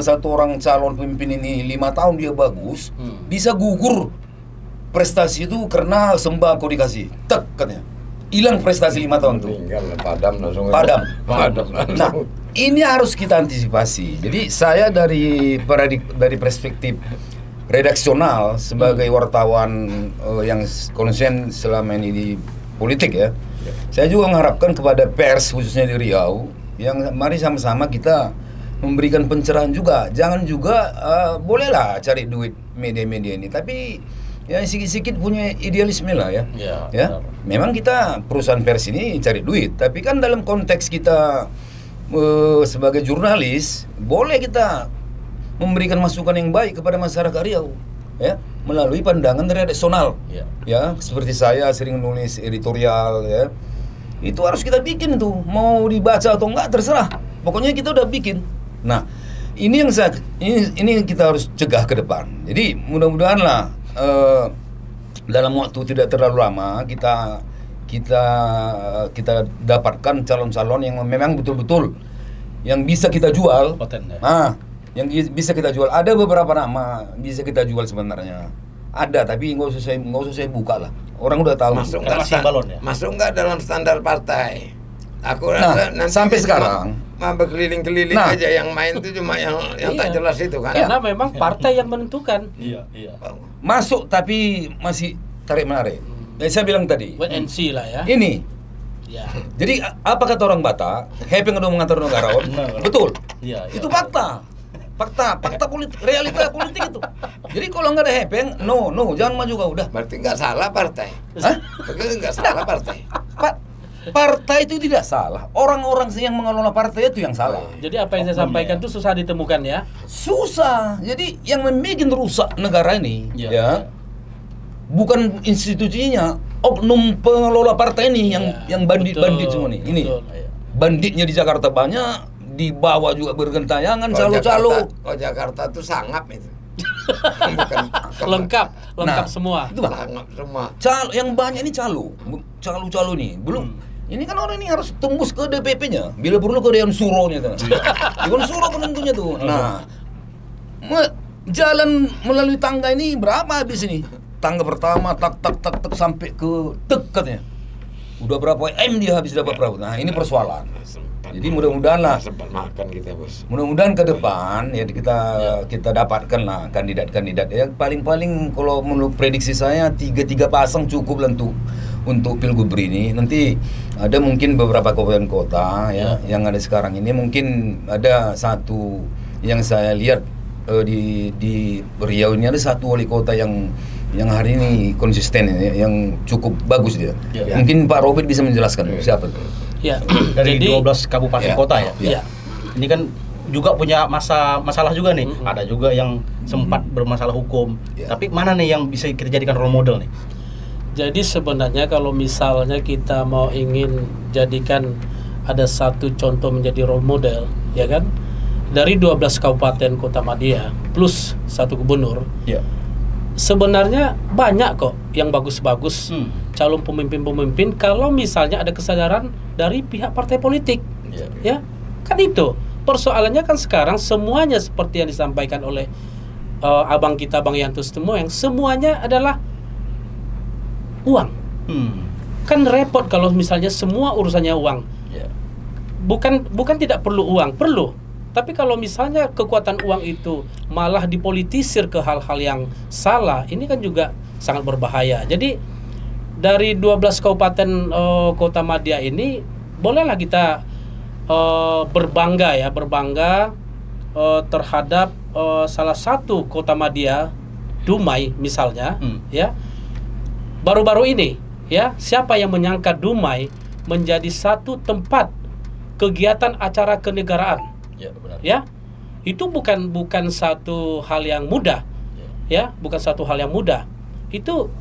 satu orang calon pemimpin ini 5 tahun dia bagus, bisa gugur prestasi itu karena sembako dikasih, tek katanya, hilang prestasi 5 tahun tuh. Padam langsung. Padam. Nah, ini harus kita antisipasi. Jadi saya dari perspektif redaksional sebagai wartawan yang konsen selama ini di politik ya. Saya juga mengharapkan kepada pers khususnya di Riau yang mari sama-sama kita memberikan pencerahan juga. Jangan juga bolehlah cari duit media-media ini, tapi ya sedikit-sedikit punya idealisme lah ya. Ya. Memang kita perusahaan pers ini cari duit, tapi kan dalam konteks kita sebagai jurnalis boleh kita memberikan masukan yang baik kepada masyarakat Riau ya, melalui pandangan redaksional. Ya, seperti saya sering nulis editorial ya. Itu harus kita bikin tuh, mau dibaca atau enggak terserah. Pokoknya kita udah bikin. Nah, ini yang ini kita harus cegah ke depan. Jadi mudah-mudahan lah dalam waktu tidak terlalu lama kita dapatkan calon-calon yang memang betul-betul yang bisa kita jual. Nah, yang bisa kita jual. Ada beberapa nama bisa kita jual sebenarnya. Ada, tapi nggak usah saya buka lah. Orang udah tahu. Masuk nggak dalam standar partai? Aku nanti sampai sekarang berkeliling-keliling aja, yang main itu cuma yang tak jelas itu kan. Karena memang partai yang menentukan. Masuk tapi masih tarik-menarik. Saya bilang tadi. Wait and see lah ya. Ini. Ya. Jadi apa kata orang Batak? Hepeng udah mengatur negarawan. Betul. Itu fakta. Fakta politik, realita politik itu. Jadi kalau nggak ada hepeng, no, jangan maju kau udah. Berarti nggak salah partai. Hah? Berarti nggak salah partai. Partai itu tidak salah. Orang-orang yang mengelola partai itu yang salah. Jadi apa yang saya sampaikan itu susah ditemukan ya? Susah. Jadi yang membuat rusak negara ini, ya, bukan institusinya, oknum pengelola partai ini yang bandit-bandit semua nih. Ini banditnya di Jakarta banyak. Di bawah juga bergentayangan calo-calo. Jakarta tuh sangap itu. lengkap semua. Itu sangap semua. Yang banyak ini calo nih. Belum. Ini kan orang ini harus tembus ke DPP-nya. Bila perlu ke Dewan Suronya tuh. Dewan Suro penentunya tuh. Nah, jalan melalui tangga ini berapa habis ini? Tangga pertama tak sampai ke katanya. Udah berapa M dia habis dapat perahu. Nah, ini persoalan. Jadi mudah-mudahan lah. Makan kita, Bos. Mudah-mudahan ke depan ya kita dapatkan lah kandidat-kandidat ya, paling-paling kalau menurut prediksi saya 3 pasang cukup lah untuk Pilgub ini. Nanti ada mungkin beberapa kabupaten kota ya yang ada sekarang ini, mungkin ada satu yang saya lihat di Riau ini ada satu wali kota yang hari ini konsisten ya, yang cukup bagus dia. Mungkin Pak Robert bisa menjelaskan siapa tuh. Ya, dari 12 kabupaten kota ya. Ini kan juga punya masalah juga nih. Ada juga yang sempat bermasalah hukum. Tapi mana nih yang bisa kita jadikan role model nih? Jadi sebenarnya kalau misalnya kita mau ingin jadikan ada satu contoh menjadi role model, ya kan? Dari 12 kabupaten kota Madia plus satu gubernur. Sebenarnya banyak kok yang bagus-bagus calon pemimpin-pemimpin kalau misalnya ada kesadaran dari pihak partai politik. Ya, kan itu. Persoalannya kan sekarang semuanya seperti yang disampaikan oleh abang kita Bang Yantus semua, yang semuanya adalah uang. Kan repot kalau misalnya semua urusannya uang. Bukan tidak perlu uang, perlu. Tapi kalau misalnya kekuatan uang itu malah dipolitisir ke hal-hal yang salah, ini kan juga sangat berbahaya. Jadi dari 12 kabupaten kota Madia ini bolehlah kita berbangga terhadap salah satu kota Madia, Dumai misalnya, ya. Baru-baru ini, ya, siapa yang menyangka Dumai menjadi satu tempat kegiatan acara kenegaraan? Ya, itu bukan satu hal yang mudah, ya, bukan satu hal yang mudah. Itu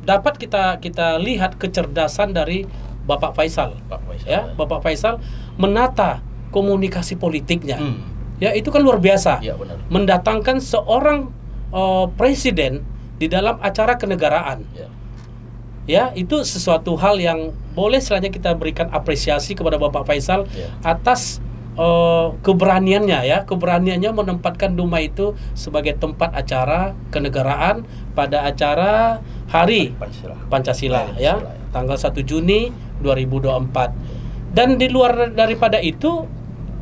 dapat kita lihat kecerdasan dari Bapak Faisal. Ya, Bapak Faisal menata komunikasi politiknya. Ya, itu kan luar biasa. Mendatangkan seorang presiden di dalam acara kenegaraan. Ya, itu sesuatu hal yang boleh selanjutnya kita berikan apresiasi kepada Bapak Faisal atas keberaniannya menempatkan Dumai itu sebagai tempat acara kenegaraan pada acara Hari Pancasila ya, tanggal 1 Juni 2024. Dan di luar daripada itu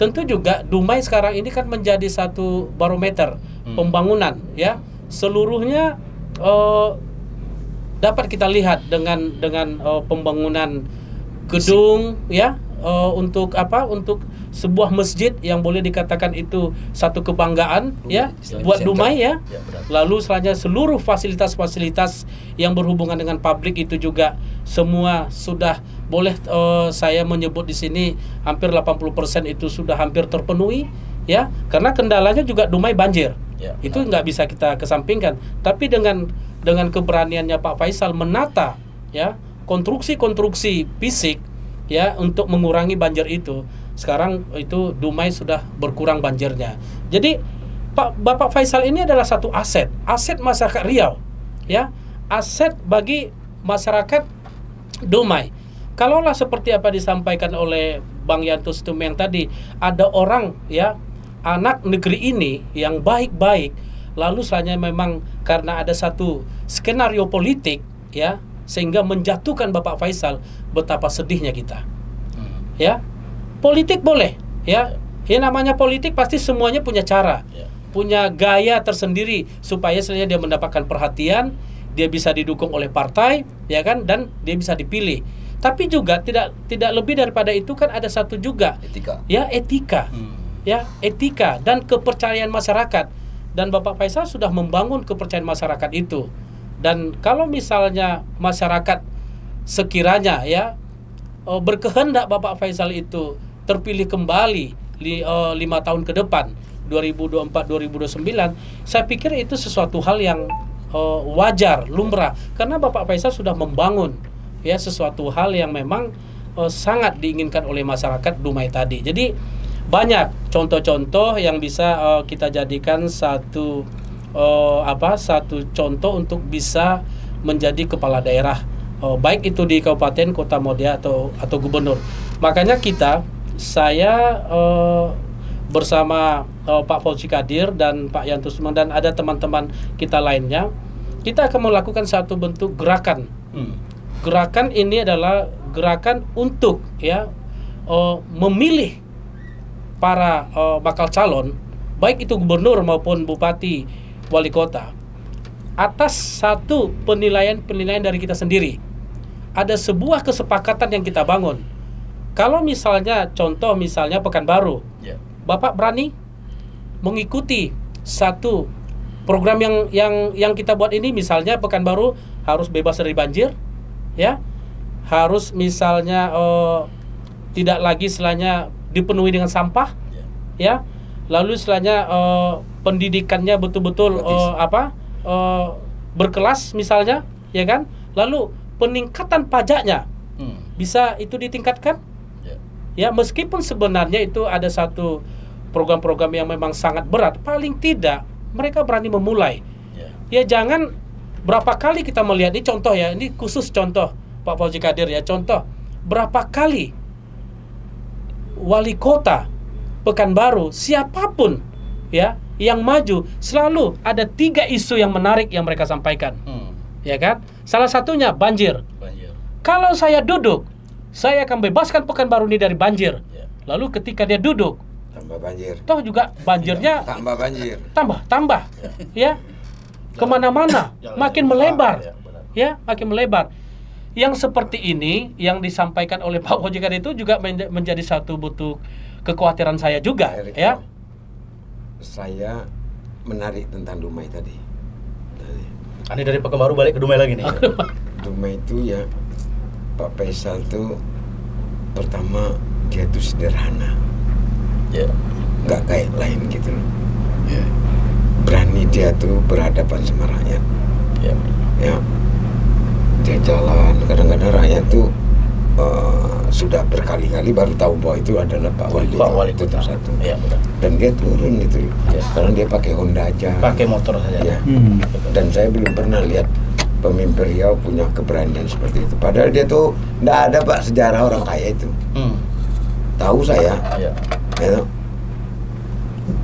tentu juga Dumai sekarang ini kan menjadi satu barometer pembangunan, ya. Seluruhnya dapat kita lihat dengan pembangunan gedung, ya, untuk apa? Untuk sebuah masjid yang boleh dikatakan itu satu kebanggaan, ya, buat Dumai, ya. Lalu selanjutnya seluruh fasilitas-fasilitas yang berhubungan dengan publik itu juga semua sudah boleh saya menyebut di sini hampir 80% itu sudah hampir terpenuhi, ya. Karena kendalanya juga Dumai banjir. Itu nggak bisa kita kesampingkan. Tapi dengan keberaniannya Pak Faisal menata, ya, konstruksi fisik, ya, untuk mengurangi banjir itu, sekarang itu Dumai sudah berkurang banjirnya. Jadi Bapak Faisal ini adalah satu aset masyarakat Riau, ya, aset bagi masyarakat Dumai. Kalaulah seperti apa disampaikan oleh Bang Yanto Situmorang tadi, ada orang, ya, anak negeri ini yang baik-baik, lalu selanjutnya memang karena ada satu skenario politik, ya, sehingga menjatuhkan Bapak Faisal, betapa sedihnya kita. Ya, politik boleh, ya. Ya, namanya politik pasti semuanya punya cara, punya gaya tersendiri supaya sebenarnya dia mendapatkan perhatian, dia bisa didukung oleh partai, ya kan, dan dia bisa dipilih. Tapi juga tidak lebih daripada itu kan ada satu juga Etika. Ya, etika. Ya, etika dan kepercayaan masyarakat. Dan Bapak Faisal sudah membangun kepercayaan masyarakat itu. Dan kalau misalnya masyarakat sekiranya, ya, berkehendak Bapak Faisal itu terpilih kembali 5 tahun ke depan, 2024-2029, saya pikir itu sesuatu hal yang wajar, lumrah, karena Bapak Faisal sudah membangun, ya, sesuatu hal yang memang sangat diinginkan oleh masyarakat Dumai tadi. Jadi banyak contoh-contoh yang bisa kita jadikan satu contoh untuk bisa menjadi kepala daerah, baik itu di kabupaten, kota Modia atau gubernur. Makanya saya bersama Pak Fauzi Qadir dan Pak Yanto Situmorang dan ada teman-teman kita lainnya, kita akan melakukan satu bentuk gerakan. Gerakan ini adalah gerakan untuk, ya, memilih para bakal calon, baik itu gubernur maupun bupati, wali kota, atas satu penilaian dari kita sendiri. Ada sebuah kesepakatan yang kita bangun. Kalau misalnya contoh misalnya Pekanbaru, Bapak berani mengikuti satu program yang kita buat ini, misalnya Pekanbaru harus bebas dari banjir, ya, harus misalnya tidak lagi istilahnya dipenuhi dengan sampah, ya, lalu istilahnya pendidikannya betul-betul berkelas misalnya, ya kan, lalu peningkatan pajaknya bisa itu ditingkatkan, ya, meskipun sebenarnya itu ada satu program-program yang memang sangat berat, paling tidak mereka berani memulai. Ya, jangan berapa kali kita melihat, ini contoh, ya, ini khusus contoh Pak Fauzi Qadir, ya, contoh berapa kali wali kota Pekanbaru siapapun, ya, yang maju selalu ada 3 isu yang menarik yang mereka sampaikan, ya kan? Salah satunya banjir. Kalau saya duduk, saya akan bebaskan Pekanbaru ini dari banjir. Lalu ketika dia duduk, tambah banjir. Toh juga banjirnya Tambah banjir. tambah, ya, kemana-mana, makin melebar, ya, makin melebar. Yang seperti ini yang disampaikan oleh Pak Fauzi Qadir itu juga menjadi satu bentuk kekhawatiran saya juga, ya. Saya menarik tentang Dumai tadi. Ini dari Pekanbaru balik ke Dumai lagi nih. Dumai itu, ya, Pak Faisal tuh pertama dia tuh sederhana, nggak kayak lain gitu loh. Berani dia tuh berhadapan sama rakyat. Ya, dia jalan, kadang-kadang rakyat tuh sudah berkali-kali baru tahu bahwa itu adalah Pak Wali itu satu. Dan dia turun itu, sekarang dia pakai Honda aja, pakai motor saja. Ya. Dan saya belum pernah lihat pemimpin Riau punya keberanian seperti itu. Padahal dia tuh nggak ada, Pak, sejarah orang kaya itu. Tahu saya, ya,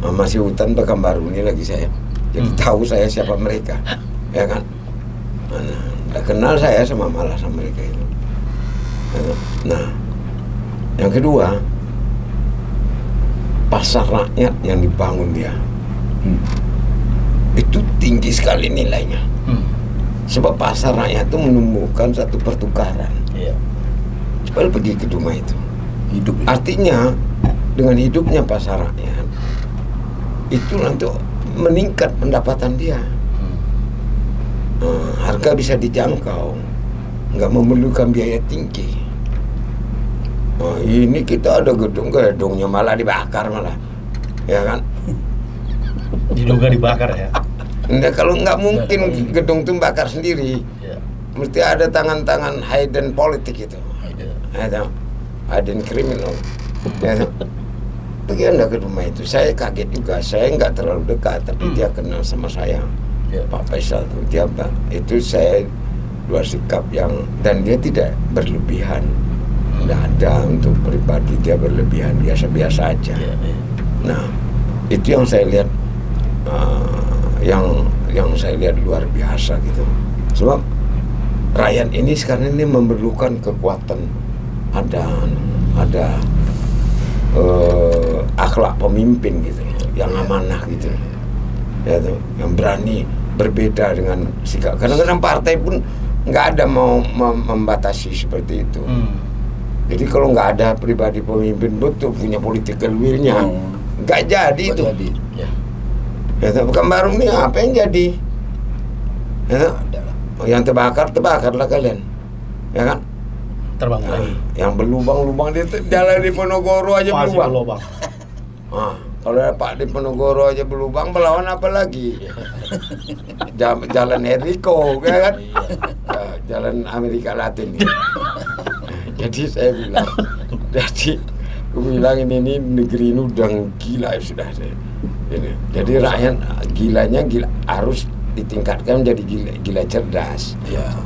masih hutan Pekanbaru ini lagi saya. Jadi tahu saya siapa mereka, ya kan? Nggak kenal saya malah sama mereka itu. Nah, yang kedua, pasar rakyat yang dibangun dia itu tinggi sekali nilainya. Sebab pasar rakyat itu menumbuhkan satu pertukaran. Coba pergi ke rumah itu. Hidup. Artinya dengan hidupnya pasar rakyat itu nanti meningkat pendapatan dia. Harga bisa dijangkau, nggak memerlukan biaya tinggi. Ini kita ada gedungnya malah dibakar malah, ya kan? Diduga dibakar ya. Nah, kalau nggak mungkin gedung itu bakar sendiri, mesti ada tangan-tangan hidden politik itu, hidden criminal. Ya, pergi Anda ke rumah itu, saya kaget juga, saya nggak terlalu dekat, tapi dia kenal sama saya, Pak Faisal tuh, dia itu saya dua sikap yang, dan dia tidak berlebihan, nggak ada untuk pribadi dia berlebihan, biasa-biasa aja. Nah, itu yang saya lihat. Yang saya lihat luar biasa gitu. Sebab rakyat ini sekarang ini memerlukan kekuatan, ada akhlak pemimpin gitu, yang amanah gitu, ya tuh, yang berani berbeda dengan sikap. Kadang-kadang partai pun nggak ada mau membatasi seperti itu. Jadi kalau nggak ada pribadi pemimpin betul punya political will-nya, nggak jadi itu. Ya, bukan baru nih apa yang jadi? Ya, yang terbakarlah kalian, ya kan? Terbang lagi. Yang berlubang-lubang di jalan di Ponorogo aja berlubang. Kalau Pak di Ponorogo aja berlubang, melawan apa lagi? Jalan Enrico, ya kan? Jalan Amerika Latin. Jadi saya bilang, aku bilang ini negeri ini udah gila ya sudah. Jadi rakyat gilanya harus ditingkatkan menjadi gila cerdas,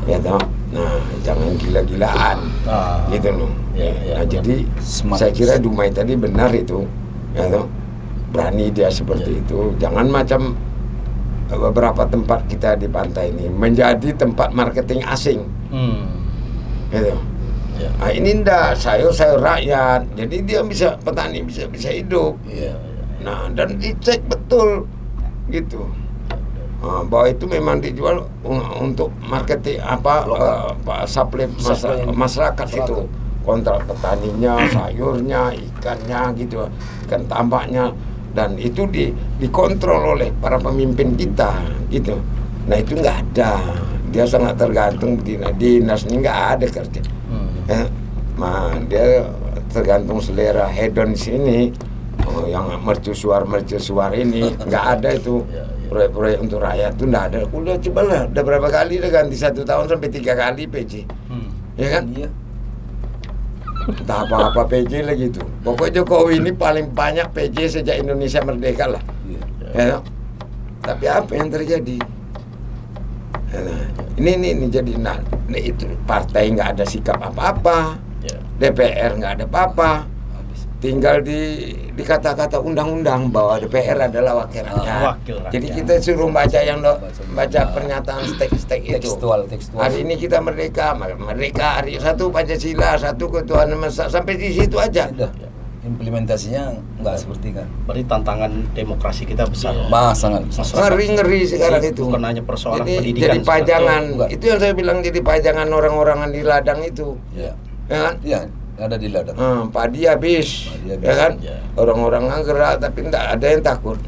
ya toh. Nah, jangan gila-gilaan, gitu loh. Nah, jadi saya kira Dumai tadi benar itu, ya toh. Berani dia seperti itu. Jangan macam beberapa tempat kita di pantai ini menjadi tempat marketing asing, gitu. Nah, ini ndak sayur rakyat, jadi dia bisa petani bisa hidup. Nah, dan dicek betul gitu, bahwa itu memang dijual untuk marketing supply masyarakat itu, kontrak petaninya, sayurnya, ikannya gitu, ikan tambaknya, dan itu dikontrol oleh para pemimpin kita gitu. Nah, itu nggak ada, dia sangat tergantung dinas ini nggak ada kerja. Dia tergantung selera hedon sini. Yang mercusuar ini nggak ada itu, proyek-proyek untuk rakyat itu nggak ada. Udah cobalah, udah berapa kali udah ganti 1 tahun sampai 3 kali PJ, ya kan? Entah apa PJ lagi itu. Pokoknya Jokowi ini paling banyak PJ sejak Indonesia merdeka lah, ya. Tapi apa yang terjadi? Ini jadi itu partai nggak ada sikap apa-apa, DPR nggak ada apa-apa. Tinggal di kata-kata undang-undang bahwa DPR adalah wakil rakyat. Jadi kita suruh baca pernyataan teks-teks itu. Tekstual. Hari ini kita merdeka, hari 1 Pancasila, 1 ketuhanan Maha Esa, sampai di situ aja. Implementasinya nggak seperti kan. Berarti tantangan demokrasi kita besar. Sangat. Ngeri sekarang itu. Bukan hanya persoalan jadi, pendidikan. Jadi pajangan. Itu yang saya bilang, jadi pajangan orang-orangan di ladang itu. Ya kan? Iya. Ada di ladang. Padi habis, ya kan? Orang-orang gerak tapi tidak ada yang takut,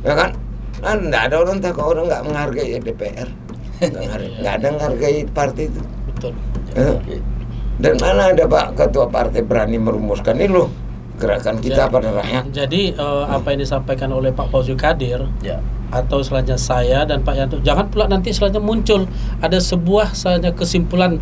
ya kan? Tidak ada orang takut, orang nggak menghargai DPR, nggak ada menghargai partai itu. Betul. Dan mana ada Pak Ketua Partai berani merumuskan ini loh gerakan kita pada rakyat. Jadi apa yang disampaikan oleh Pak Fauzi Qadir, atau selanjutnya saya dan Pak Yanto, jangan pula nanti selanjutnya muncul ada sebuah selanjutnya kesimpulan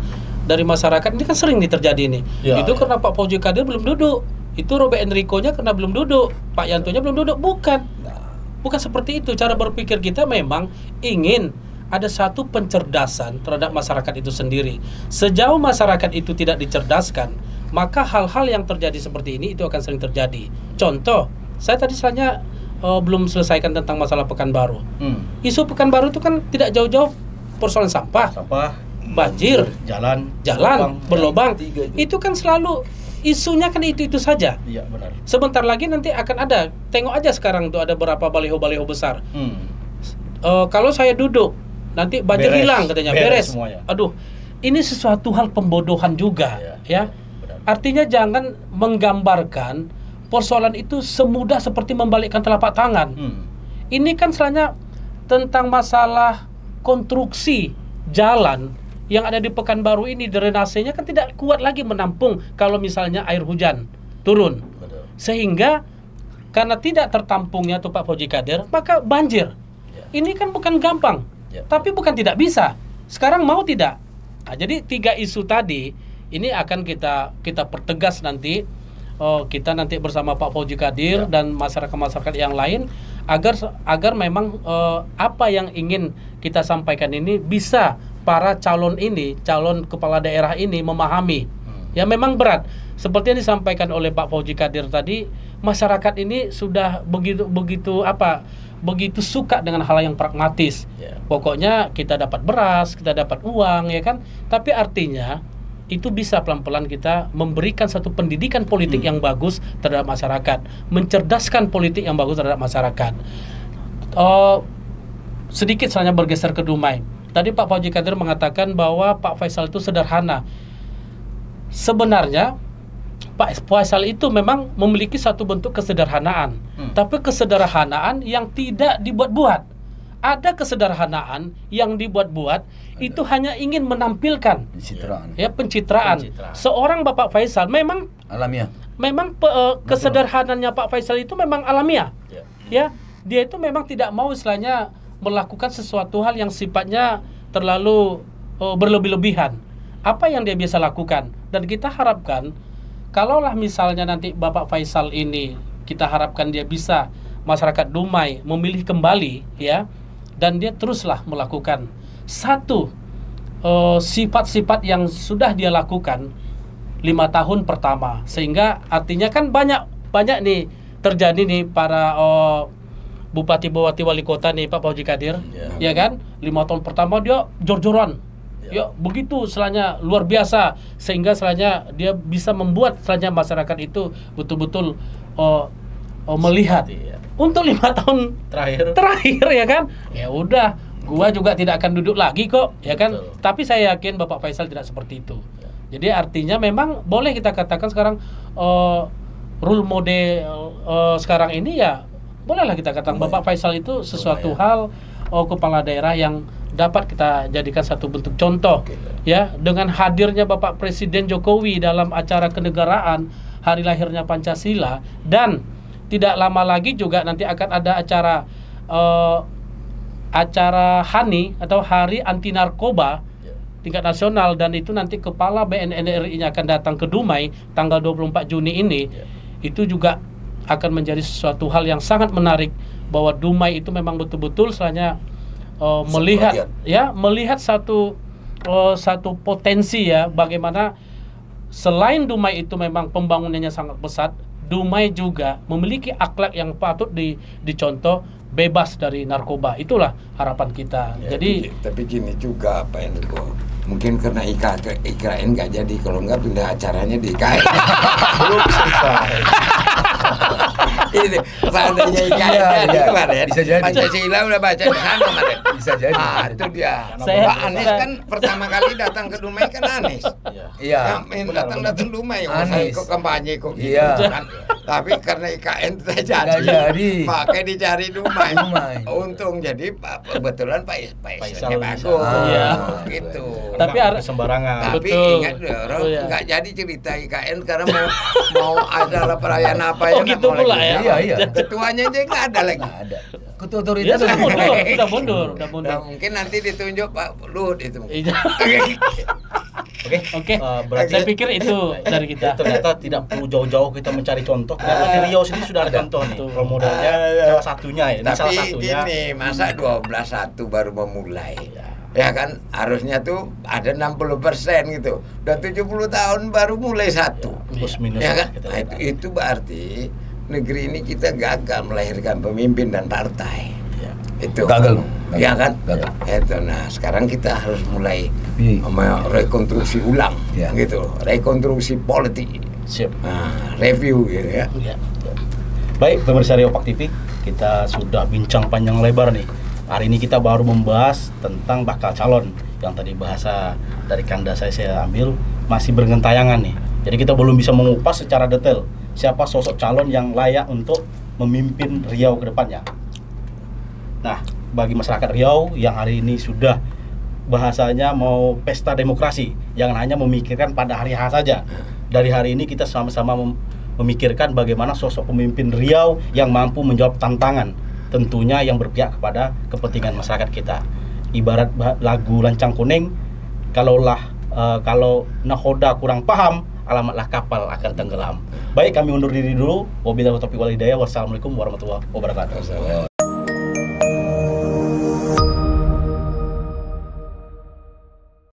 dari masyarakat. Ini kan sering terjadi ini. Itu karena Pak Fauzi Qadir belum duduk. Itu Robert Enrico-nya karena belum duduk. Pak Yanto-nya belum duduk. Bukan seperti itu. Cara berpikir kita memang ingin ada satu pencerdasan terhadap masyarakat itu sendiri. Sejauh masyarakat itu tidak dicerdaskan, maka hal-hal yang terjadi seperti ini itu akan sering terjadi. Contoh, saya tadi selanjutnya belum selesaikan tentang masalah Pekanbaru. Isu Pekanbaru itu kan tidak jauh-jauh persoalan sampah, banjir, jalan berlobang. Itu kan selalu isunya kan itu saja. Iya, benar. Sebentar lagi nanti akan ada. Tengok aja sekarang tuh ada berapa baliho-baliho besar. Kalau saya duduk, nanti banjir hilang katanya, beres. Semuanya. Aduh, ini sesuatu hal pembodohan juga, ya. Artinya jangan menggambarkan persoalan itu semudah seperti membalikkan telapak tangan. Ini kan sebenarnya tentang masalah konstruksi jalan yang ada di Pekanbaru ini, drainasenya kan tidak kuat lagi menampung kalau misalnya air hujan turun. Sehingga karena tidak tertampungnya tuh Pak Fauzi Qadir, maka banjir. Ini kan bukan gampang, tapi bukan tidak bisa. Sekarang mau tidak. Nah, jadi 3 isu tadi ini akan kita pertegas nanti. Kita nanti bersama Pak Fauzi Qadir dan masyarakat-masyarakat yang lain agar memang apa yang ingin kita sampaikan ini bisa para calon kepala daerah ini memahami. Ya memang berat. Seperti yang disampaikan oleh Pak Fauzi Qadir tadi, masyarakat ini sudah begitu suka dengan hal yang pragmatis. Pokoknya kita dapat beras, kita dapat uang, ya kan? Tapi artinya itu bisa pelan-pelan kita memberikan satu pendidikan politik yang bagus terhadap masyarakat, mencerdaskan politik yang bagus terhadap masyarakat. Sedikit saja bergeser ke Dumai. Tadi Pak Fauzi Qadir mengatakan bahwa Pak Faisal itu sederhana. Sebenarnya Pak Faisal itu memang memiliki satu bentuk kesederhanaan, tapi kesederhanaan yang tidak dibuat-buat. Ada kesederhanaan yang dibuat-buat, itu hanya ingin menampilkan pencitraan. Seorang Bapak Faisal memang alamiah. Memang kesederhanaannya Pak Faisal itu memang alamiah. Ya, dia itu memang tidak mau istilahnya melakukan sesuatu hal yang sifatnya terlalu berlebih-lebihan. Apa yang dia biasa lakukan, dan kita harapkan kalaulah misalnya nanti Bapak Faisal ini, kita harapkan dia bisa masyarakat Dumai memilih kembali, ya. Dan dia teruslah melakukan satu sifat-sifat yang sudah dia lakukan 5 tahun pertama, sehingga artinya kan banyak nih terjadi nih para bupati wali kota nih Pak Fauzi Qadir, ya kan, 5 tahun pertama dia jor-joran, ya begitu selanya luar biasa, sehingga selanya dia bisa membuat selanya masyarakat itu betul-betul melihat. Untuk 5 tahun terakhir ya kan, ya udah, gua juga tidak akan duduk lagi kok, ya kan. Betul. Tapi saya yakin Bapak Faisal tidak seperti itu. Jadi artinya memang boleh kita katakan sekarang role model sekarang ini ya bolehlah kita katakan Bapak Faisal itu sesuatu hal kepala daerah yang dapat kita jadikan satu bentuk contoh, ya, dengan hadirnya Bapak Presiden Jokowi dalam acara kenegaraan hari lahirnya Pancasila, dan tidak lama lagi juga nanti akan ada acara HANI atau Hari Anti Narkoba tingkat nasional, dan itu nanti Kepala BNN RI-nya akan datang ke Dumai tanggal 24 Juni ini. Itu juga akan menjadi sesuatu hal yang sangat menarik, bahwa Dumai itu memang betul-betul selanya melihat satu potensi, ya, bagaimana selain Dumai itu memang pembangunannya sangat pesat, Dumai juga memiliki akhlak yang patut dicontoh, bebas dari narkoba. Itulah harapan kita. Ya, jadi tapi gini juga Pak Enrico, mungkin karena IKN nggak jadi, kalau nggak pindah acaranya di IKN. Belum selesai. Ini seandainya IKN jadi kemarin, bisa jadi. Pancasila udah baca di sana kemarin. Bisa jadi. Itu dia. Pak Anies kan pertama kali datang ke Dumai kan Anies. Iya. Datang Dumai, Anies. Ikut kampanye kok gitu. Iya. Kan? Tapi karena IKN tidak jadi. Pakai dicari Dumai. Untung jadi kebetulan Pak Faisalnya bagus. Gitu. Tapi sembarangan. Tapi ingat orang nggak jadi cerita IKN karena mau ada perayaan apa ya. Oh gitu pula ya. Iya. Ketuanya aja nggak ada lagi. Nggak ada. Ketua otoritas sudah mundur. Nah, mungkin nanti ditunjuk Pak Luhut itu. Oke. Berarti saya pikir itu dari kita. Ternyata tidak perlu jauh-jauh kita mencari contoh. Di Riau sendiri sudah ada contoh nih. Role modelnya salah satunya ya. Tapi ini masa 12-1 baru memulai. Ya kan, harusnya tuh ada 60% gitu. Udah 70 tahun baru mulai satu. Plus minus. Ya kan? Nah, itu berarti negeri ini kita gagal melahirkan pemimpin dan partai. Itu gagal. Ya kan? Gagal. Itu. Nah, sekarang kita harus mulai rekonstruksi ulang, gitu. Rekonstruksi politik Siap. Nah, review gitu ya. Ya. Baik, pemirsa Rio Pak TV, kita sudah bincang panjang lebar nih. Hari ini kita baru membahas tentang bakal calon yang tadi bahasa dari kanda saya ambil masih bergentayangan nih. Jadi kita belum bisa mengupas secara detail siapa sosok calon yang layak untuk memimpin Riau ke depannya. Nah, bagi masyarakat Riau yang hari ini sudah bahasanya mau pesta demokrasi, jangan hanya memikirkan pada hari H saja. Dari hari ini kita sama-sama memikirkan bagaimana sosok pemimpin Riau yang mampu menjawab tantangan, tentunya yang berpihak kepada kepentingan masyarakat kita. Ibarat lagu Lancang Kuning, kalau nahoda kurang paham, alamatlah kapal akan tenggelam. Baik, kami undur diri dulu. Wabillahi taufiq wal hidayah. Wassalamualaikum warahmatullahi wabarakatuh.